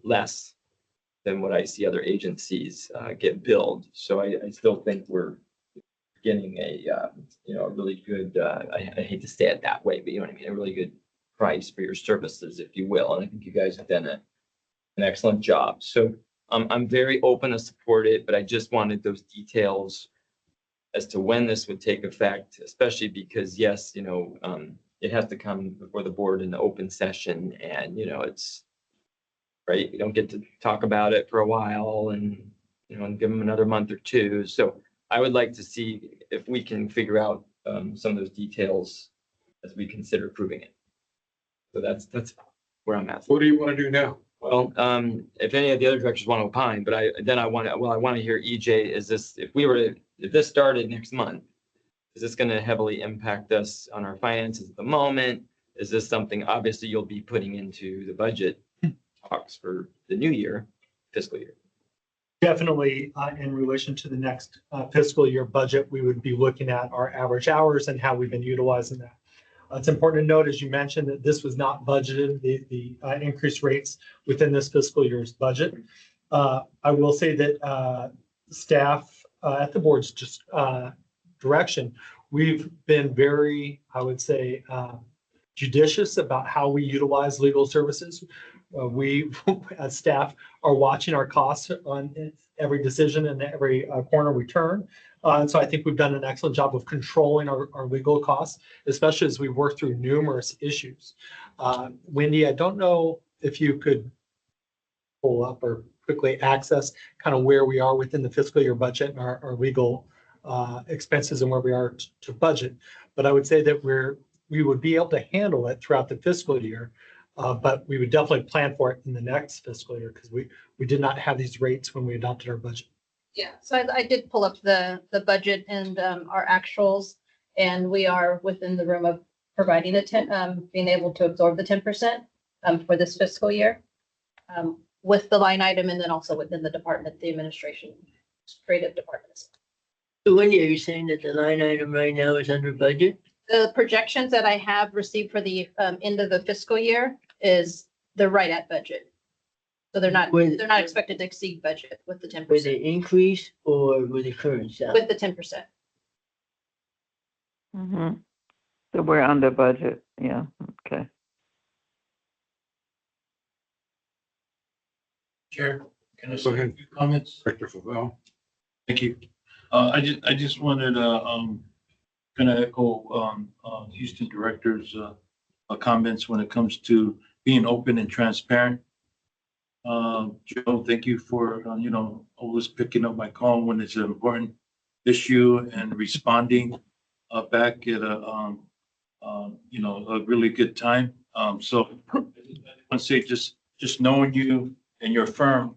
less than what I see other agencies get billed. So I still think we're getting a really good, I hate to say it that way, but you know what I mean, a really good price for your services, if you will. And I think you guys have done an excellent job. So I'm very open to support it, but I just wanted those details as to when this would take effect, especially because, yes, it has to come before the board in the open session, and, it's right. We don't get to talk about it for a while and, and give them another month or two. So I would like to see if we can figure out some of those details as we consider approving it. So that's where I'm at. What do you want to do now? Well, if any of the other directors want to opine, but I want to hear EJ, is this, if we were to if this started next month, is this going to heavily impact us on our finances at the moment? Is this something obviously you'll be putting into the budget talks for the new year, fiscal year? Definitely, in relation to the next fiscal year budget, we would be looking at our average hours and how we've been utilizing that. It's important to note, as you mentioned, that this was not budgeted, the increased rates within this fiscal year's budget. I will say that staff at the board's just direction, we've been very, I would say, judicious about how we utilize legal services. We, as staff, are watching our costs on every decision and every corner we turn. And so I think we've done an excellent job of controlling our legal costs, especially as we work through numerous issues. Wendy, I don't know if you could pull up or quickly access kind of where we are within the fiscal year budget and our legal expenses and where we are to budget. But I would say that we would be able to handle it throughout the fiscal year. But we would definitely plan for it in the next fiscal year because we did not have these rates when we adopted our budget. Yeah, so I did pull up the budget and our actuals, and we are within the room of providing being able to absorb the 10% for this fiscal year with the line item and then also within the department, the administrative departments. So Wendy, are you saying that the line item right now is under budget? The projections that I have received for the end of the fiscal year they're right at budget. So they're not expected to exceed budget with the 10%. With the increase or with the current salary? With the 10%. Mm-hmm. So we're under budget. Yeah. Okay. Chair, can I Go say a ahead. few comments? Director Favell. Thank you. I just wanted to kind of echo Houston Director's comments when it comes to being open and transparent. Joe, thank you for always picking up my call when it's an important issue and responding back at a really good time. So I want to say just knowing you and your firm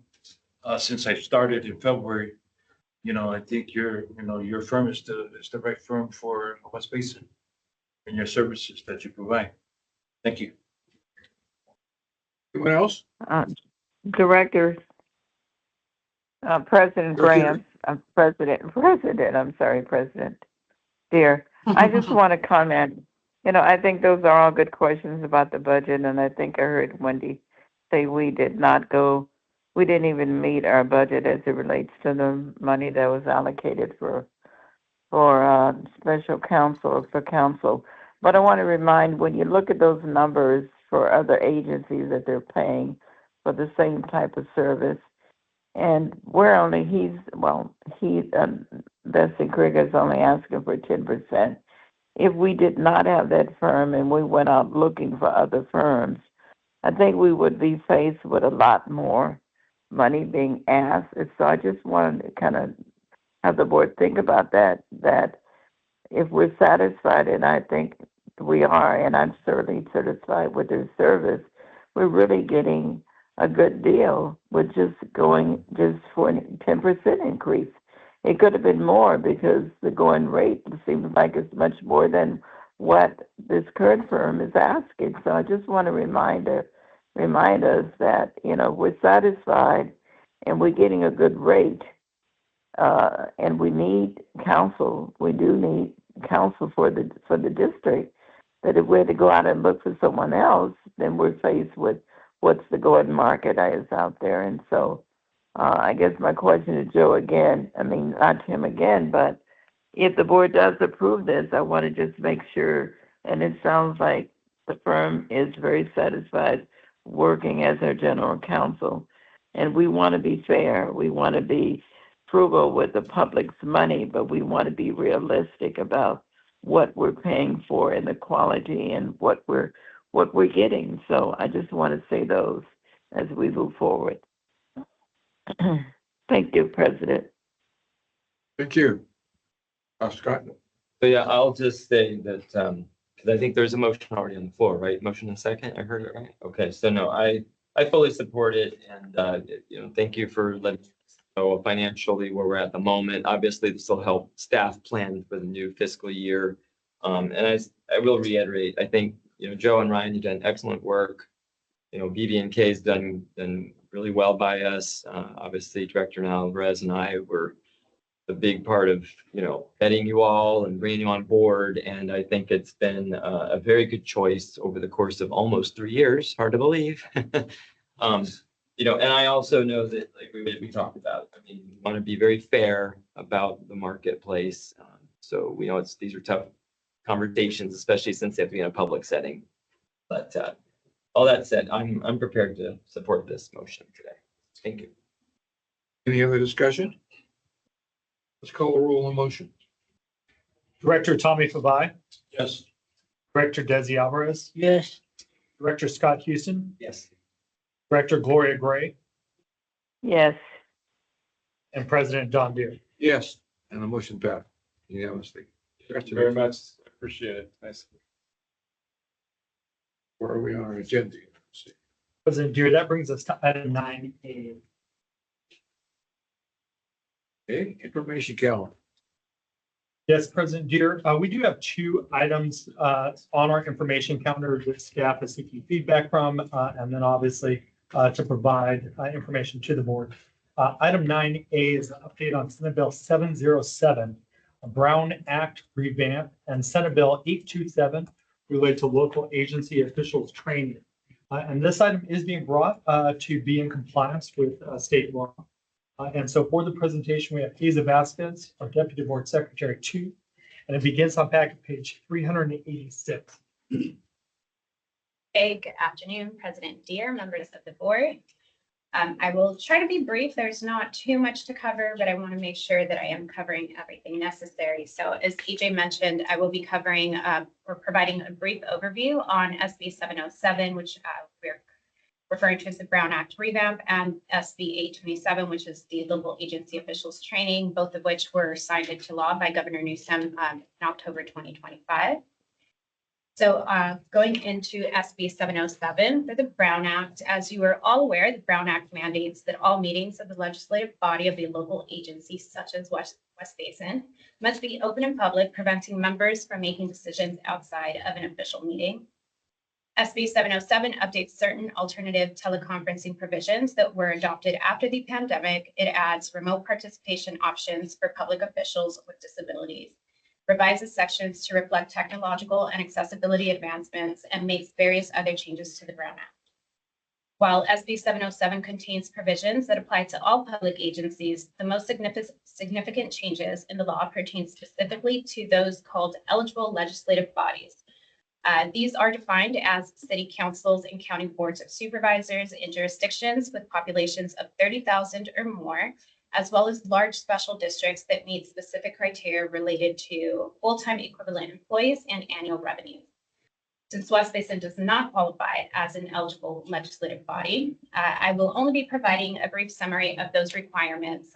since I started in February. I think your firm is the right firm for West Basin and your services that you provide. Thank you. Anyone else? Director, President Grant, President, dear, I just want to comment. I think those are all good questions about the budget, and I think I heard Wendy say we didn't even meet our budget as it relates to the money that was allocated for special counsel, for counsel. But I want to remind, when you look at those numbers for other agencies that they're paying for the same type of service, and Bessie Krieger's only asking for 10%. If we did not have that firm and we went out looking for other firms, I think we would be faced with a lot more money being asked. And so I just wanted to kind of have the board think about that if we're satisfied, and I think we are, and I'm certainly satisfied with their service, we're really getting a good deal with just going for a 10% increase. It could have been more because the going rate seems like it's much more than what this current firm is asking. So I just want to remind us that, we're satisfied and we're getting a good rate. And we need counsel. We do need counsel for the district. That if we're to go out and look for someone else, then we're faced with what's the going market is out there. And so I guess my question to Joe again, not him again, but if the board does approve this, I want to just make sure, and it sounds like the firm is very satisfied working as our general counsel. And we want to be fair. We want to be frugal with the public's money, but we want to be realistic about what we're paying for and the quality and what we're getting. So I just want to say those as we move forward. Thank you, President. Thank you. Scott? So yeah, I'll just say that, because I think there's a motion already on the floor, right? Motion and second, I heard it right? Okay, so no, I fully support it, and, thank you for letting me know, financially where we're at the moment. Obviously, this will help staff plan for the new fiscal year. And I will reiterate, I think, Joe and Ryan, you've done excellent work. BB&K has done really well by us. Obviously, Director Alvarez and I were the big part of, vetting you all and bringing you on board. And I think it's been a very good choice over the course of almost 3 years. Hard to believe. And I also know that, like we talked about, I mean, we want to be very fair about the marketplace. So we know these are tough conversations, especially since they have to be in a public setting. But all that said, I'm prepared to support this motion today. Thank you. Any other discussion? Let's call the roll on motion. Director Tommy Fabai, Yes. Director Desi Alvarez, Yes. Director Scott Houston, Yes. Director Gloria Gray, Yes. and President John Deere. Yes, and the motion passed unanimously. Thank you very much. Appreciate it. Nice. Where are we on our agenda? Let's see. President Deere, that brings us to item 9A. Okay, information calendar. Yes, President Jeter, we do have 2 items on our information calendar that staff is seeking feedback from, and then obviously to provide information to the board. Item 9A is an update on Senate Bill 707, a Brown Act revamp, and Senate Bill 827 related to local agency officials training. And this item is being brought to be in compliance with state law. And so for the presentation, we have Hazel Vasquez, our Deputy Board Secretary 2, and it begins on packet page 386. Hey, good afternoon, President Deere, members of the board. I will try to be brief. There's not too much to cover, but I want to make sure that I am covering everything necessary. So as EJ mentioned, I will be covering or providing a brief overview on SB 707, which we're referring to as the Brown Act revamp, and SB 827, which is the local agency officials training, both of which were signed into law by Governor Newsom in October 2025. So going into SB 707 for the Brown Act, as you are all aware, the Brown Act mandates that all meetings of the legislative body of a local agency, such as West Basin, must be open and public, preventing members from making decisions outside of an official meeting. SB 707 updates certain alternative teleconferencing provisions that were adopted after the pandemic. It adds remote participation options for public officials with disabilities, revises sections to reflect technological and accessibility advancements, and makes various other changes to the Brown Act. While SB 707 contains provisions that apply to all public agencies, the most significant changes in the law pertain specifically to those called eligible legislative bodies. These are defined as city councils and county boards of supervisors in jurisdictions with populations of 30,000 or more, as well as large special districts that meet specific criteria related to full-time equivalent employees and annual revenue. Since West Basin does not qualify as an eligible legislative body, I will only be providing a brief summary of those requirements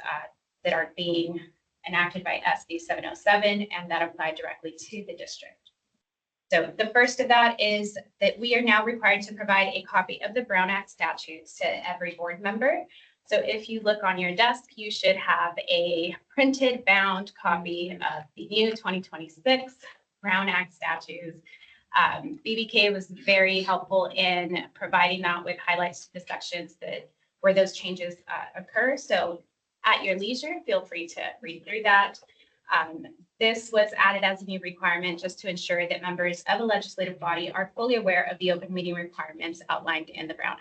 that are being enacted by SB 707 and that apply directly to the district. So the first of that is that we are now required to provide a copy of the Brown Act statutes to every board member. So if you look on your desk, you should have a printed bound copy of the new 2026 Brown Act statutes. BBK was very helpful in providing that with highlights to the sections where those changes occur. So at your leisure, feel free to read through that. This was added as a new requirement just to ensure that members of a legislative body are fully aware of the open meeting requirements outlined in the Brown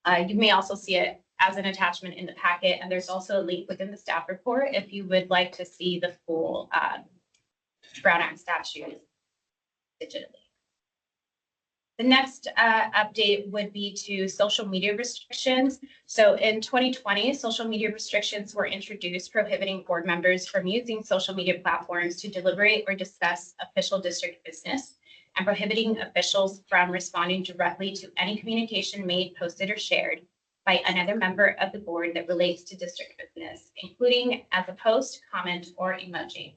Act. You may also see it as an attachment in the packet, and there's also a link within the staff report if you would like to see the full Brown Act statute digitally. The next update would be to social media restrictions. So in 2020, social media restrictions were introduced prohibiting board members from using social media platforms to deliberate or discuss official district business, and prohibiting officials from responding directly to any communication made, posted, or shared by another member of the board that relates to district business, including as a post, comment, or emoji.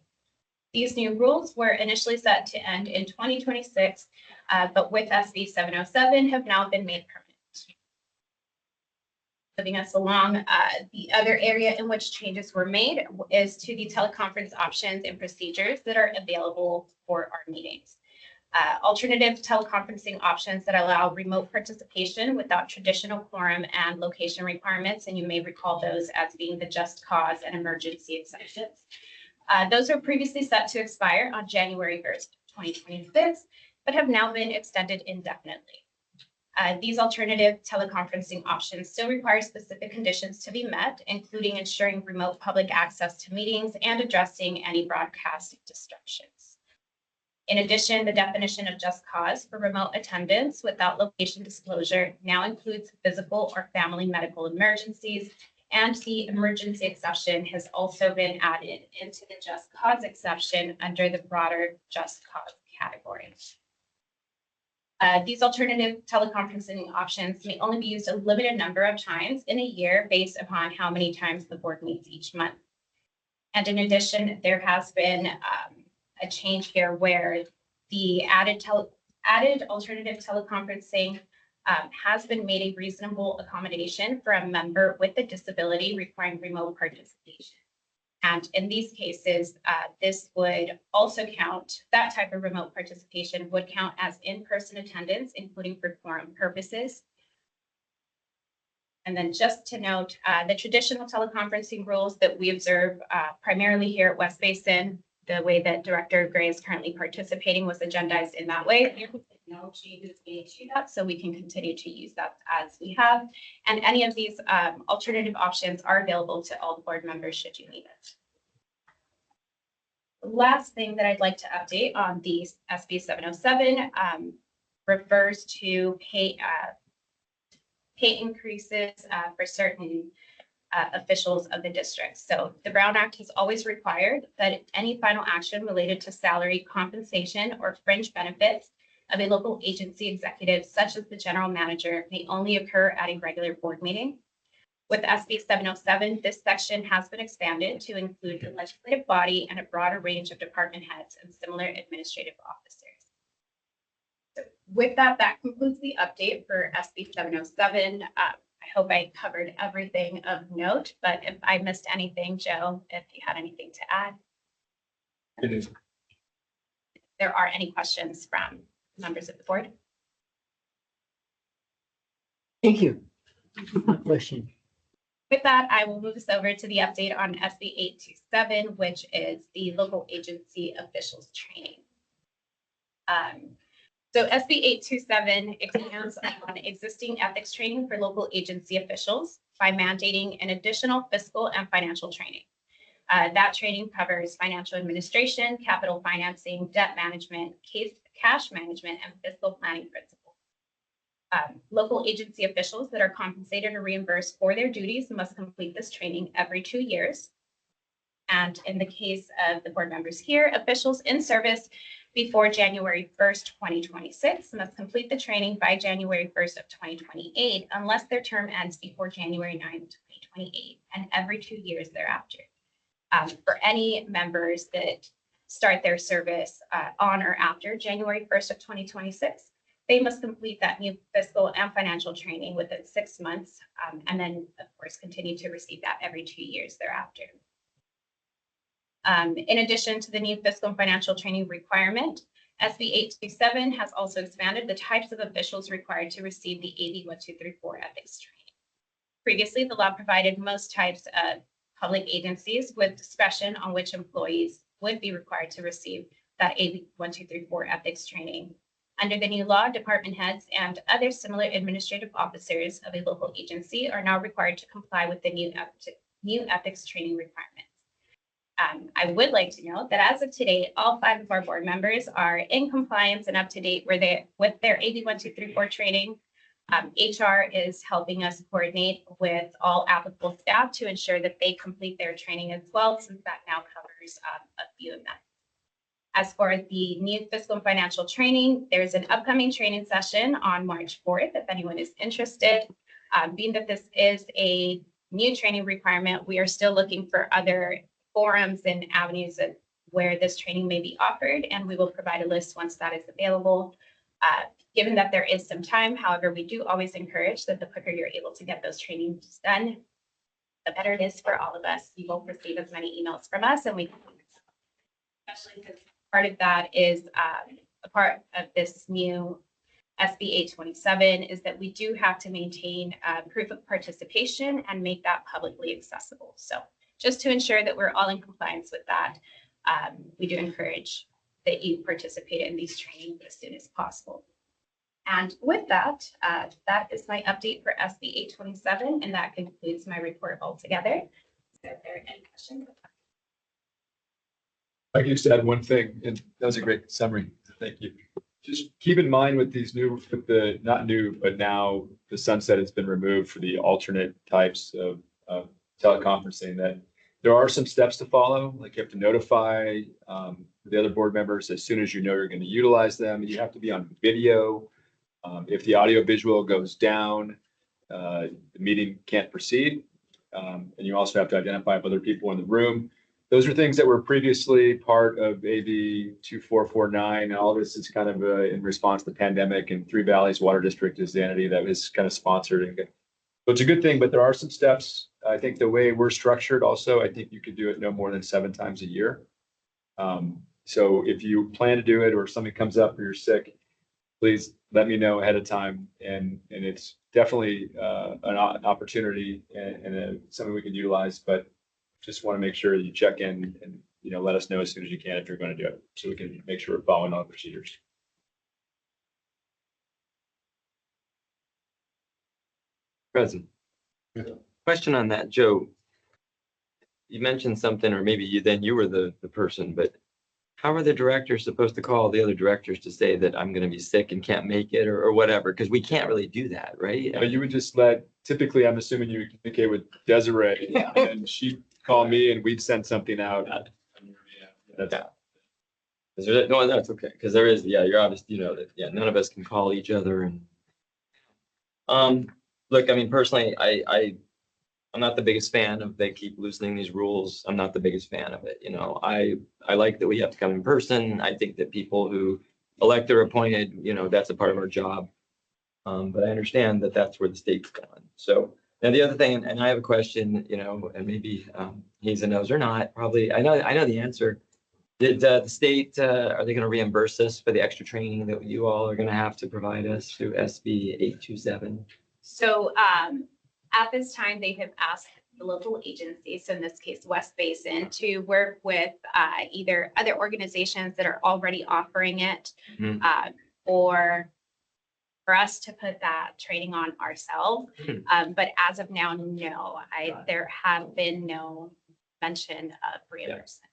These new rules were initially set to end in 2026, but with SB 707 have now been made permanent. moving us along, the other area in which changes were made is to the teleconference options and procedures that are available for our meetings. Alternative teleconferencing options that allow remote participation without traditional quorum and location requirements, and you may recall those as being the just cause and emergency exceptions. Those were previously set to expire on January 1st, 2026, but have now been extended indefinitely. These alternative teleconferencing options still require specific conditions to be met, including ensuring remote public access to meetings and addressing any broadcast disruptions. In addition, the definition of just cause for remote attendance without location disclosure now includes physical or family medical emergencies, and the emergency exception has also been added into the just cause exception under the broader just cause category. These alternative teleconferencing options may only be used a limited number of times in a year based upon how many times the board meets each month. And in addition, there has been a change here where the added alternative teleconferencing has been made a reasonable accommodation for a member with a disability requiring remote participation. And in these cases, this would also count, that type of remote participation would count as in-person attendance, including for quorum purposes. And then just to note, the traditional teleconferencing rules that we observe primarily here at West Basin, the way that Director Gray is currently participating was agendized in that way. There have been no changes made to that, so we can continue to use that as we have. And any of these alternative options are available to all the board members should you need it. The last thing that I'd like to update on the SB 707 refers to pay increases for certain officials of the district. So the Brown Act has always required that any final action related to salary, compensation, or fringe benefits of a local agency executive, such as the general manager, may only occur at a regular board meeting. With SB 707, this section has been expanded to include the legislative body and a broader range of department heads and similar administrative officers. So with that, that concludes the update for SB 707. I hope I covered everything of note, but if I missed anything, Joe, if you had anything to add. If there are any questions from members of the board. Thank you. Question. With that, I will move us over to the update on SB 827, which is the local agency officials training. So SB 827 expands on existing ethics training for local agency officials by mandating an additional fiscal and financial training. That training covers financial administration, capital financing, debt management, cash management, and fiscal planning principles. Local agency officials that are compensated or reimbursed for their duties must complete this training every 2 years. And in the case of the board members here, officials in service before January 1st, 2026 must complete the training by January 1st of 2028, unless their term ends before January 9th, 2028, and every 2 years thereafter. For any members that start their service on or after January 1st of 2026, they must complete that new fiscal and financial training within 6 months, and then, of course, continue to receive that every 2 years thereafter. In addition to the new fiscal and financial training requirement, SB 827 has also expanded the types of officials required to receive the AB 1234 ethics training. Previously, the law provided most types of public agencies with discretion on which employees would be required to receive that AB 1234 ethics training. Under the new law, department heads and other similar administrative officers of a local agency are now required to comply with the new ethics training requirements. I would like to note that as of today, all 5 of our board members are in compliance and up to date with their AB 1234 training. HR is helping us coordinate with all applicable staff to ensure that they complete their training as well, since that now covers a few of them. As for the new fiscal and financial training, there's an upcoming training session on March 4th, if anyone is interested. Being that this is a new training requirement, we are still looking for other forums and avenues where this training may be offered, and we will provide a list once that is available. given that there is some time. However, we do always encourage that the quicker you're able to get those trainings done, the better it is for all of us. You won't receive as many emails from us, and we, especially because part of that is a part of this new SB 827 is that we do have to maintain proof of participation and make that publicly accessible. So just to ensure that we're all in compliance with that, we do encourage that you participate in these trainings as soon as possible. And with that, that is my update for SB 827, and that concludes my report altogether. So if there are any questions. I can just add one thing, and that was a great summary. Thank you. Just keep in mind with these new, with the, not new, but now the sunset has been removed for the alternate types of teleconferencing, that there are some steps to follow. Like you have to notify the other board members as soon as you know you're going to utilize them. You have to be on video. If the audio visual goes down, the meeting can't proceed. And you also have to identify other people in the room. Those are things that were previously part of AB 2449. And all this is kind of in response to the pandemic, and Three Valleys Water District is the entity that was kind of sponsored. And so it's a good thing, but there are some steps. I think the way we're structured also, I think you could do it no more than 7 times a year. So if you plan to do it or something comes up or you're sick, please let me know ahead of time. And it's definitely an opportunity and something we can utilize, but just want to make sure you check in and, let us know as soon as you can if you're going to do it, so we can make sure we're following all the procedures. Present. Question on that, Joe. You mentioned something, or maybe you were the person, but how are the directors supposed to call the other directors to say that I'm going to be sick and can't make it or whatever? Because we can't really do that, right? You would just typically, I'm assuming you would communicate with Desiree and she'd call me and we'd send something out. No, that's okay. Because there is, you're obvious, that, none of us can call each other. And look, I mean, personally, I'm not the biggest fan of they keep loosening these rules. I'm not the biggest fan of it. I like that we have to come in person. I think that people who elected or appointed, that's a part of our job. But I understand that that's where the state's going. So now the other thing, and I have a question, and maybe he's a knows or not, probably, I know the answer. Did the state, are they going to reimburse us for the extra training that you all are going to have to provide us through SB 827? So at this time, they have asked the local agencies, so in this case, West Basin, to work with either other organizations that are already offering it, or for us to put that training on ourselves. But as of now, no, there have been no mention of reimbursement.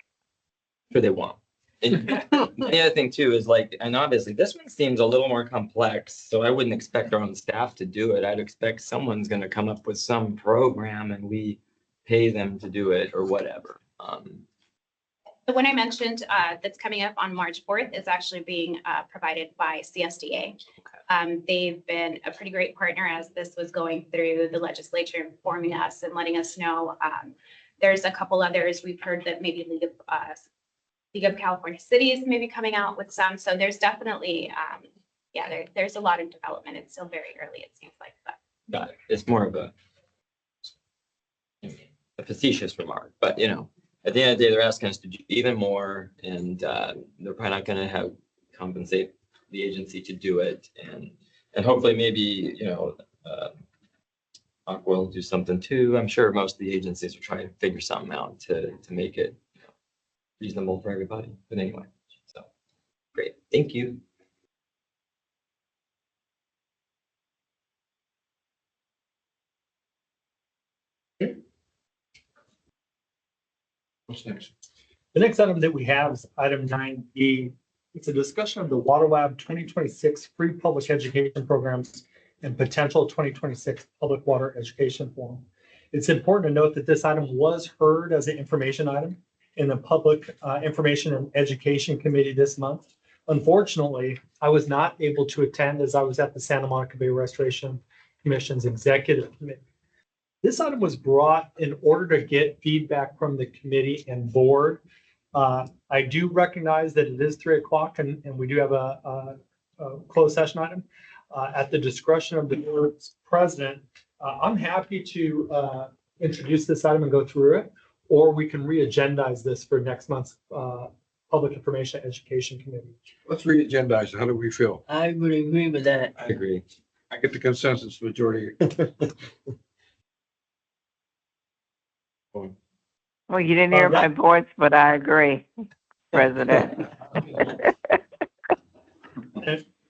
Sure they won't. And the other thing too is and obviously this one seems a little more complex, so I wouldn't expect our own staff to do it. I'd expect someone's going to come up with some program and we pay them to do it or whatever. The one I mentioned that's coming up on March 4th is actually being provided by CSDA. They've been a pretty great partner as this was going through the legislature, informing us and letting us know. There's a couple others we've heard that maybe League of California Cities may be coming out with some. So there's definitely, there's a lot of development. It's still very early, it seems like. But. Got it. It's more of a facetious remark, but at the end of the day, they're asking us to do even more, and they're probably not going to compensate the agency to do it, and hopefully maybe Aqua will do something too. I'm sure most of the agencies are trying to figure something out to make it reasonable for everybody. But anyway, so great. Thank you. What's next? The next item that we have is item 9E. It's a discussion of the Water Lab 2026 free public education programs and potential 2026 public water education forum. It's important to note that this item was heard as an information item in the Public Information and Education Committee this month. Unfortunately, I was not able to attend as I was at the Santa Monica Bay Restoration Commission's Executive Committee. This item was brought in order to get feedback from the committee and board. I do recognize that it is 3 o'clock and we do have a closed session item. At the discretion of the board's president, I'm happy to introduce this item and go through it, or we can re-agendize this for next month's Public Information Education Committee. Let's re-agendize. How do we feel? I would agree with that. I agree. I get the consensus majority. Well, you didn't hear my voice, but I agree, President.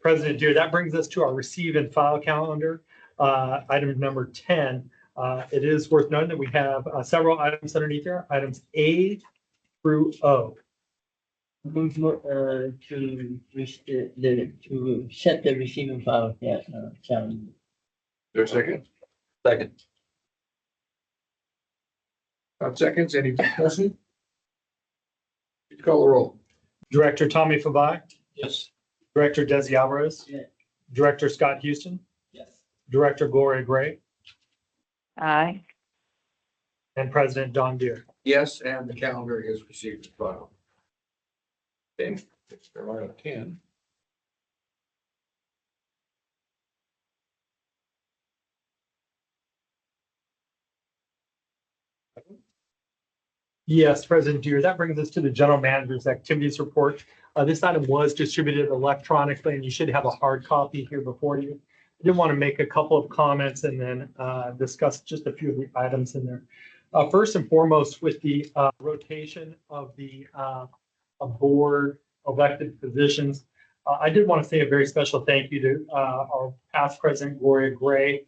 President Deere, that brings us to our receive and file calendar. Item number 10. It is worth noting that we have several items underneath there, items A through O. Move to set the receive and file calendar. There's a second. Second. 5 seconds. Any discussion? Please call the roll. Director Tommy Fabai, Yes. Director Desi Alvarez, Yeah. Director Scott Houston, Yes. Director Gloria Gray, Aye. and President Don Deere. Yes, and the calendar is received and filed. Okay, we're right at 10. Yes, President Deere, that brings us to the general manager's activities report. This item was distributed electronically, and you should have a hard copy here before you. I did want to make a couple of comments and then discuss just a few of the items in there. First and foremost, with the rotation of the board elected positions, I did want to say a very special thank you to our past president, Gloria Gray.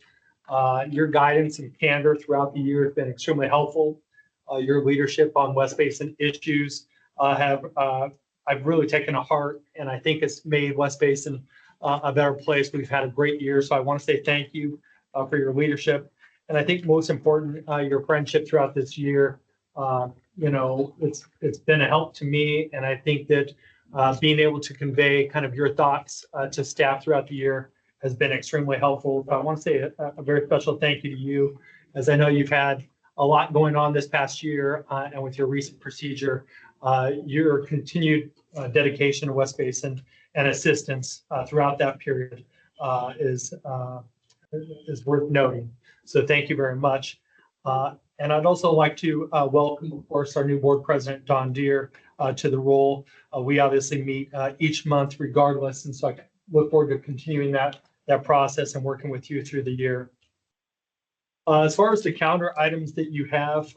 Your guidance and candor throughout the year has been extremely helpful. Your leadership on West Basin issues I've really taken to heart, and I think it's made West Basin a better place. We've had a great year, so I want to say thank you for your leadership. And I think most important, your friendship throughout this year. It's been a help to me, and I think that being able to convey kind of your thoughts to staff throughout the year has been extremely helpful. So I want to say a very special thank you to you, as I know you've had a lot going on this past year, and with your recent procedure, your continued dedication to West Basin and assistance throughout that period is worth noting. So thank you very much. And I'd also like to welcome, of course, our new board president, Don Deere, to the role. We obviously meet each month regardless, and so I look forward to continuing that process and working with you through the year. As far as the calendar items that you have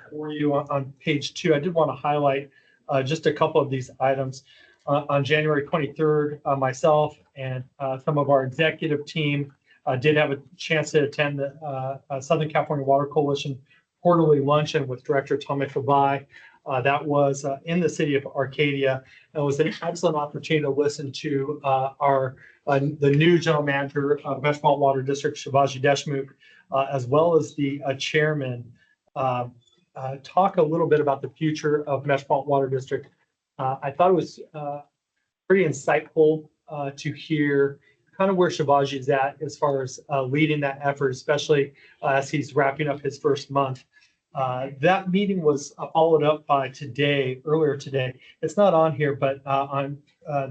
for you on page 2, I did want to highlight just a couple of these items. On January 23rd, myself and some of our executive team did have a chance to attend the Southern California Water Coalition quarterly luncheon with Director Tommy Fabai. That was in the city of Arcadia. It was an excellent opportunity to listen to the new general manager of Metropolitan Water District, Shivaji Deshmukh, as well as the chairman, talk a little bit about the future of Metropolitan Water District. I thought it was pretty insightful to hear kind of where Shivaji is at as far as leading that effort, especially as he's wrapping up his first month. That meeting was followed up by earlier today. It's not on here, but on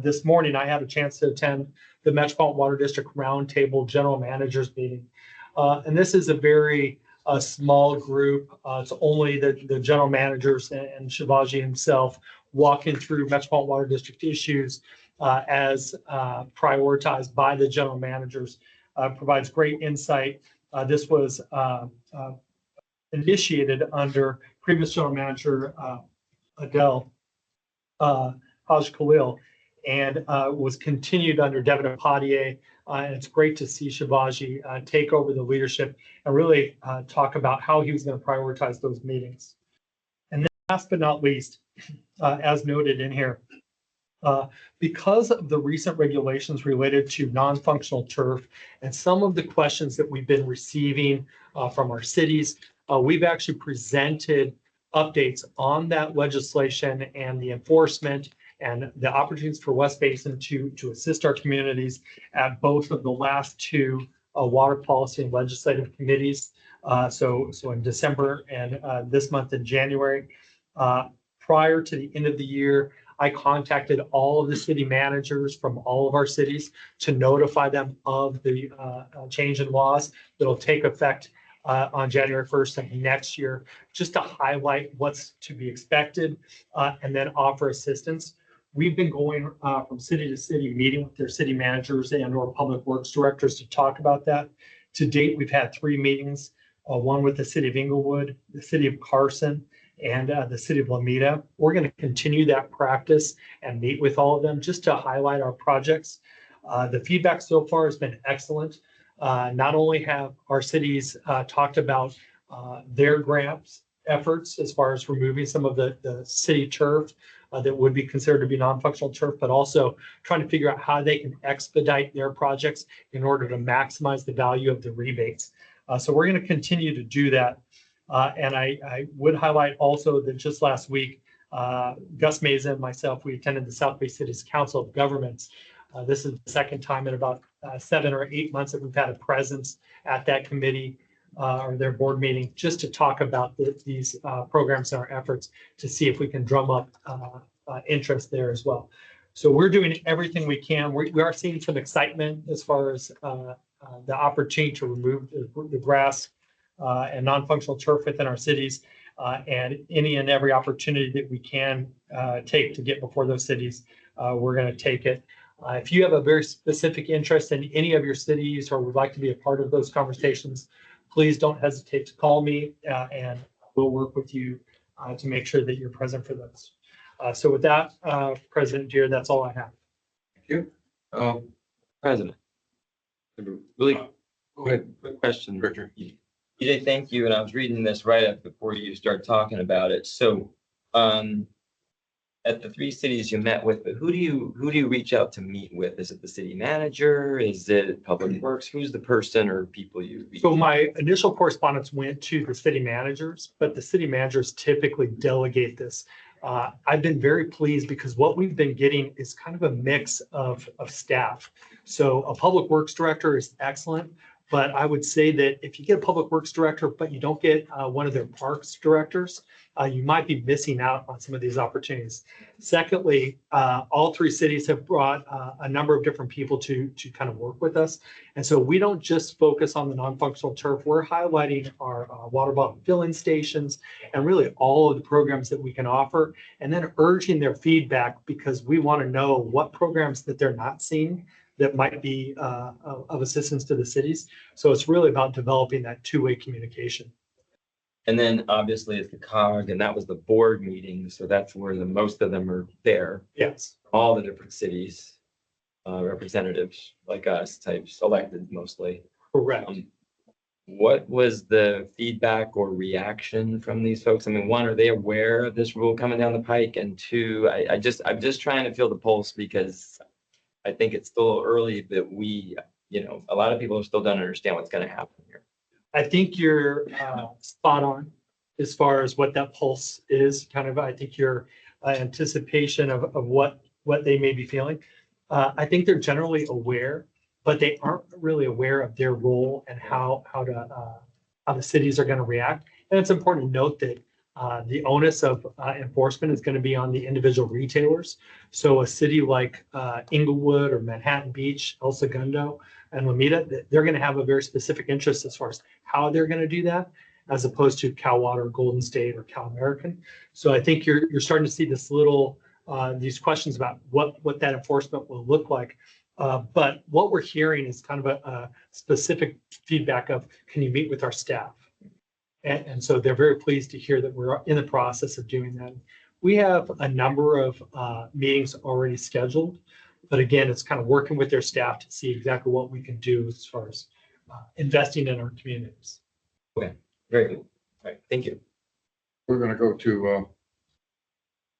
this morning, I had a chance to attend the Metropolitan Water District Roundtable General Managers meeting. And this is a very small group. It's only the general managers and Shivaji himself walking through Metropolitan Water District issues as prioritized by the general managers. Provides great insight. This was initiated under previous general manager Adele Haj Khalil, and was continued under Devin Apadier. And it's great to see Shivaji take over the leadership and really talk about how he was going to prioritize those meetings. And then last but not least, as noted in here, because of the recent regulations related to non-functional turf and some of the questions that we've been receiving from our cities, we've actually presented updates on that legislation and the enforcement and the opportunities for West Basin to assist our communities at both of the last two water policy and legislative committees. So in December and this month in January. prior to the end of the year, I contacted all of the city managers from all of our cities to notify them of the change in laws that'll take effect on January 1st of next year, just to highlight what's to be expected and then offer assistance. We've been going from city to city, meeting with their city managers and or public works directors to talk about that. To date, we've had 3 meetings, one with the city of Inglewood, the city of Carson, and the city of Lomita. We're going to continue that practice and meet with all of them just to highlight our projects. The feedback so far has been excellent. Not only have our cities talked about their grants efforts as far as removing some of the city turf that would be considered to be non-functional turf, but also trying to figure out how they can expedite their projects in order to maximize the value of the rebates. So we're going to continue to do that. And I would highlight also that just last week, Gus Meza and myself, we attended the South Bay Cities Council of Governments. This is the second time in about 7 or 8 months that we've had a presence at that committee or their board meeting, just to talk about these programs and our efforts to see if we can drum up interest there as well. So we're doing everything we can. We are seeing some excitement as far as the opportunity to remove the grass and non-functional turf within our cities, and any and every opportunity that we can take to get before those cities, we're going to take it. If you have a very specific interest in any of your cities or would like to be a part of those conversations, please don't hesitate to call me and we'll work with you to make sure that you're present for those. So with that, President Deere, that's all I have. Thank you. President. Really Go ahead. quick question. Richard. EJ, thank you. And I was reading this right up before you start talking about it. So at the 3 cities you met with, who do you reach out to meet with? Is it the city manager? Is it Public Works? Who's the person or people you reach? So my initial correspondence went to the city managers, but the city managers typically delegate this. I've been very pleased because what we've been getting is kind of a mix of staff. So a public works director is excellent, but I would say that if you get a public works director, but you don't get one of their parks directors, you might be missing out on some of these opportunities. Secondly, all 3 cities have brought a number of different people to kind of work with us. And so we don't just focus on the non-functional turf. We're highlighting our water bottle filling stations and really all of the programs that we can offer, and then urging their feedback because we want to know what programs that they're not seeing that might be of assistance to the cities. So it's really about developing that 2-way communication. And then obviously it's the COG, and that was the board meeting. So that's where most of them are there. Yes. All the different cities, representatives like us, types elected mostly. Correct. What was the feedback or reaction from these folks? I mean, 1, are they aware of this rule coming down the pike? And 2, I'm just trying to feel the pulse because I think it's still early, but a lot of people still don't understand what's going to happen here. I think you're spot on as far as what that pulse is. I think your anticipation of what they may be feeling. I think they're generally aware, but they aren't really aware of their role and how the cities are going to react. And it's important to note that the onus of enforcement is going to be on the individual retailers. So a city like Inglewood or Manhattan Beach, El Segundo, and Lomita, they're going to have a very specific interest as far as how they're going to do that, as opposed to Cal Water, Golden State, or Cal American. So I think you're starting to see this these questions about what that enforcement will look like. But what we're hearing is kind of a specific feedback of, can you meet with our staff? And so they're very pleased to hear that we're in the process of doing that. We have a number of meetings already scheduled, but again, it's kind of working with their staff to see exactly what we can do as far as investing in our communities. Okay, very good. All right, thank you. We're going to go to,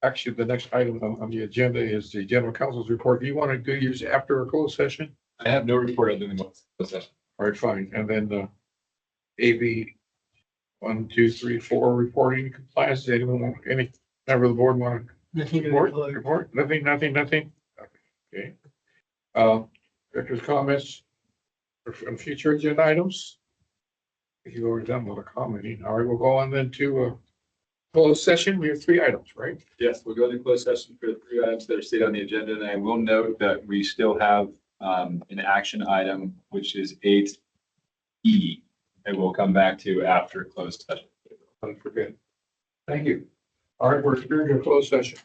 actually, the next item on the agenda is the general counsel's report. Do you want to do yours after a closed session? I have no report other than what's closed session. All right, fine. And then the AB 1, 2, 3, 4 reporting compliance. Does anyone, any member of the board want to report? Nothing. Okay. Director's comments on future agenda items. If you've already done a lot of commenting. All right, we'll go on then to Closed session, we have 3 items, right? Yes, we'll go into closed session for the 3 items that are stated on the agenda, and I will note that we still have an action item, which is 8E, and we'll come back to after closed session. Don't forget. Thank you. All right, we're adjourned to a closed session.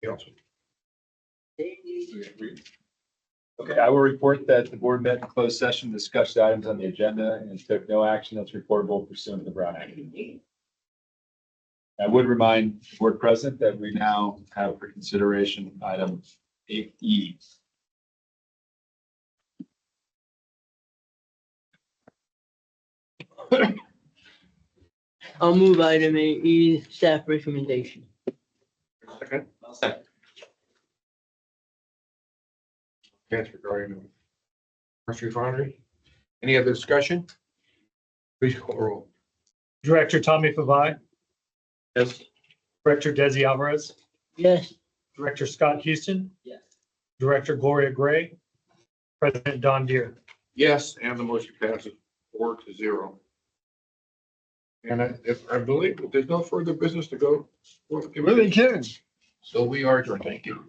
council. Okay, I will report that the board met in closed session, discussed items on the agenda and took no action that's reportable pursuant to the Brown Act. I would remind the board president that we now have for consideration item 8E. I'll move item AE, staff recommendation. Second. That's regarding the first refinery. Any other discussion? Please call the roll. Director Tommy Favai, Yes. Director Desi Alvarez, Yes. Director Scott Houston, Yes. Director Gloria Gray, President Don Deere. Yes, and the motion passes 4-0. And I believe that there's no further business to go. Moving adjourned. So we are adjourned. Thank you.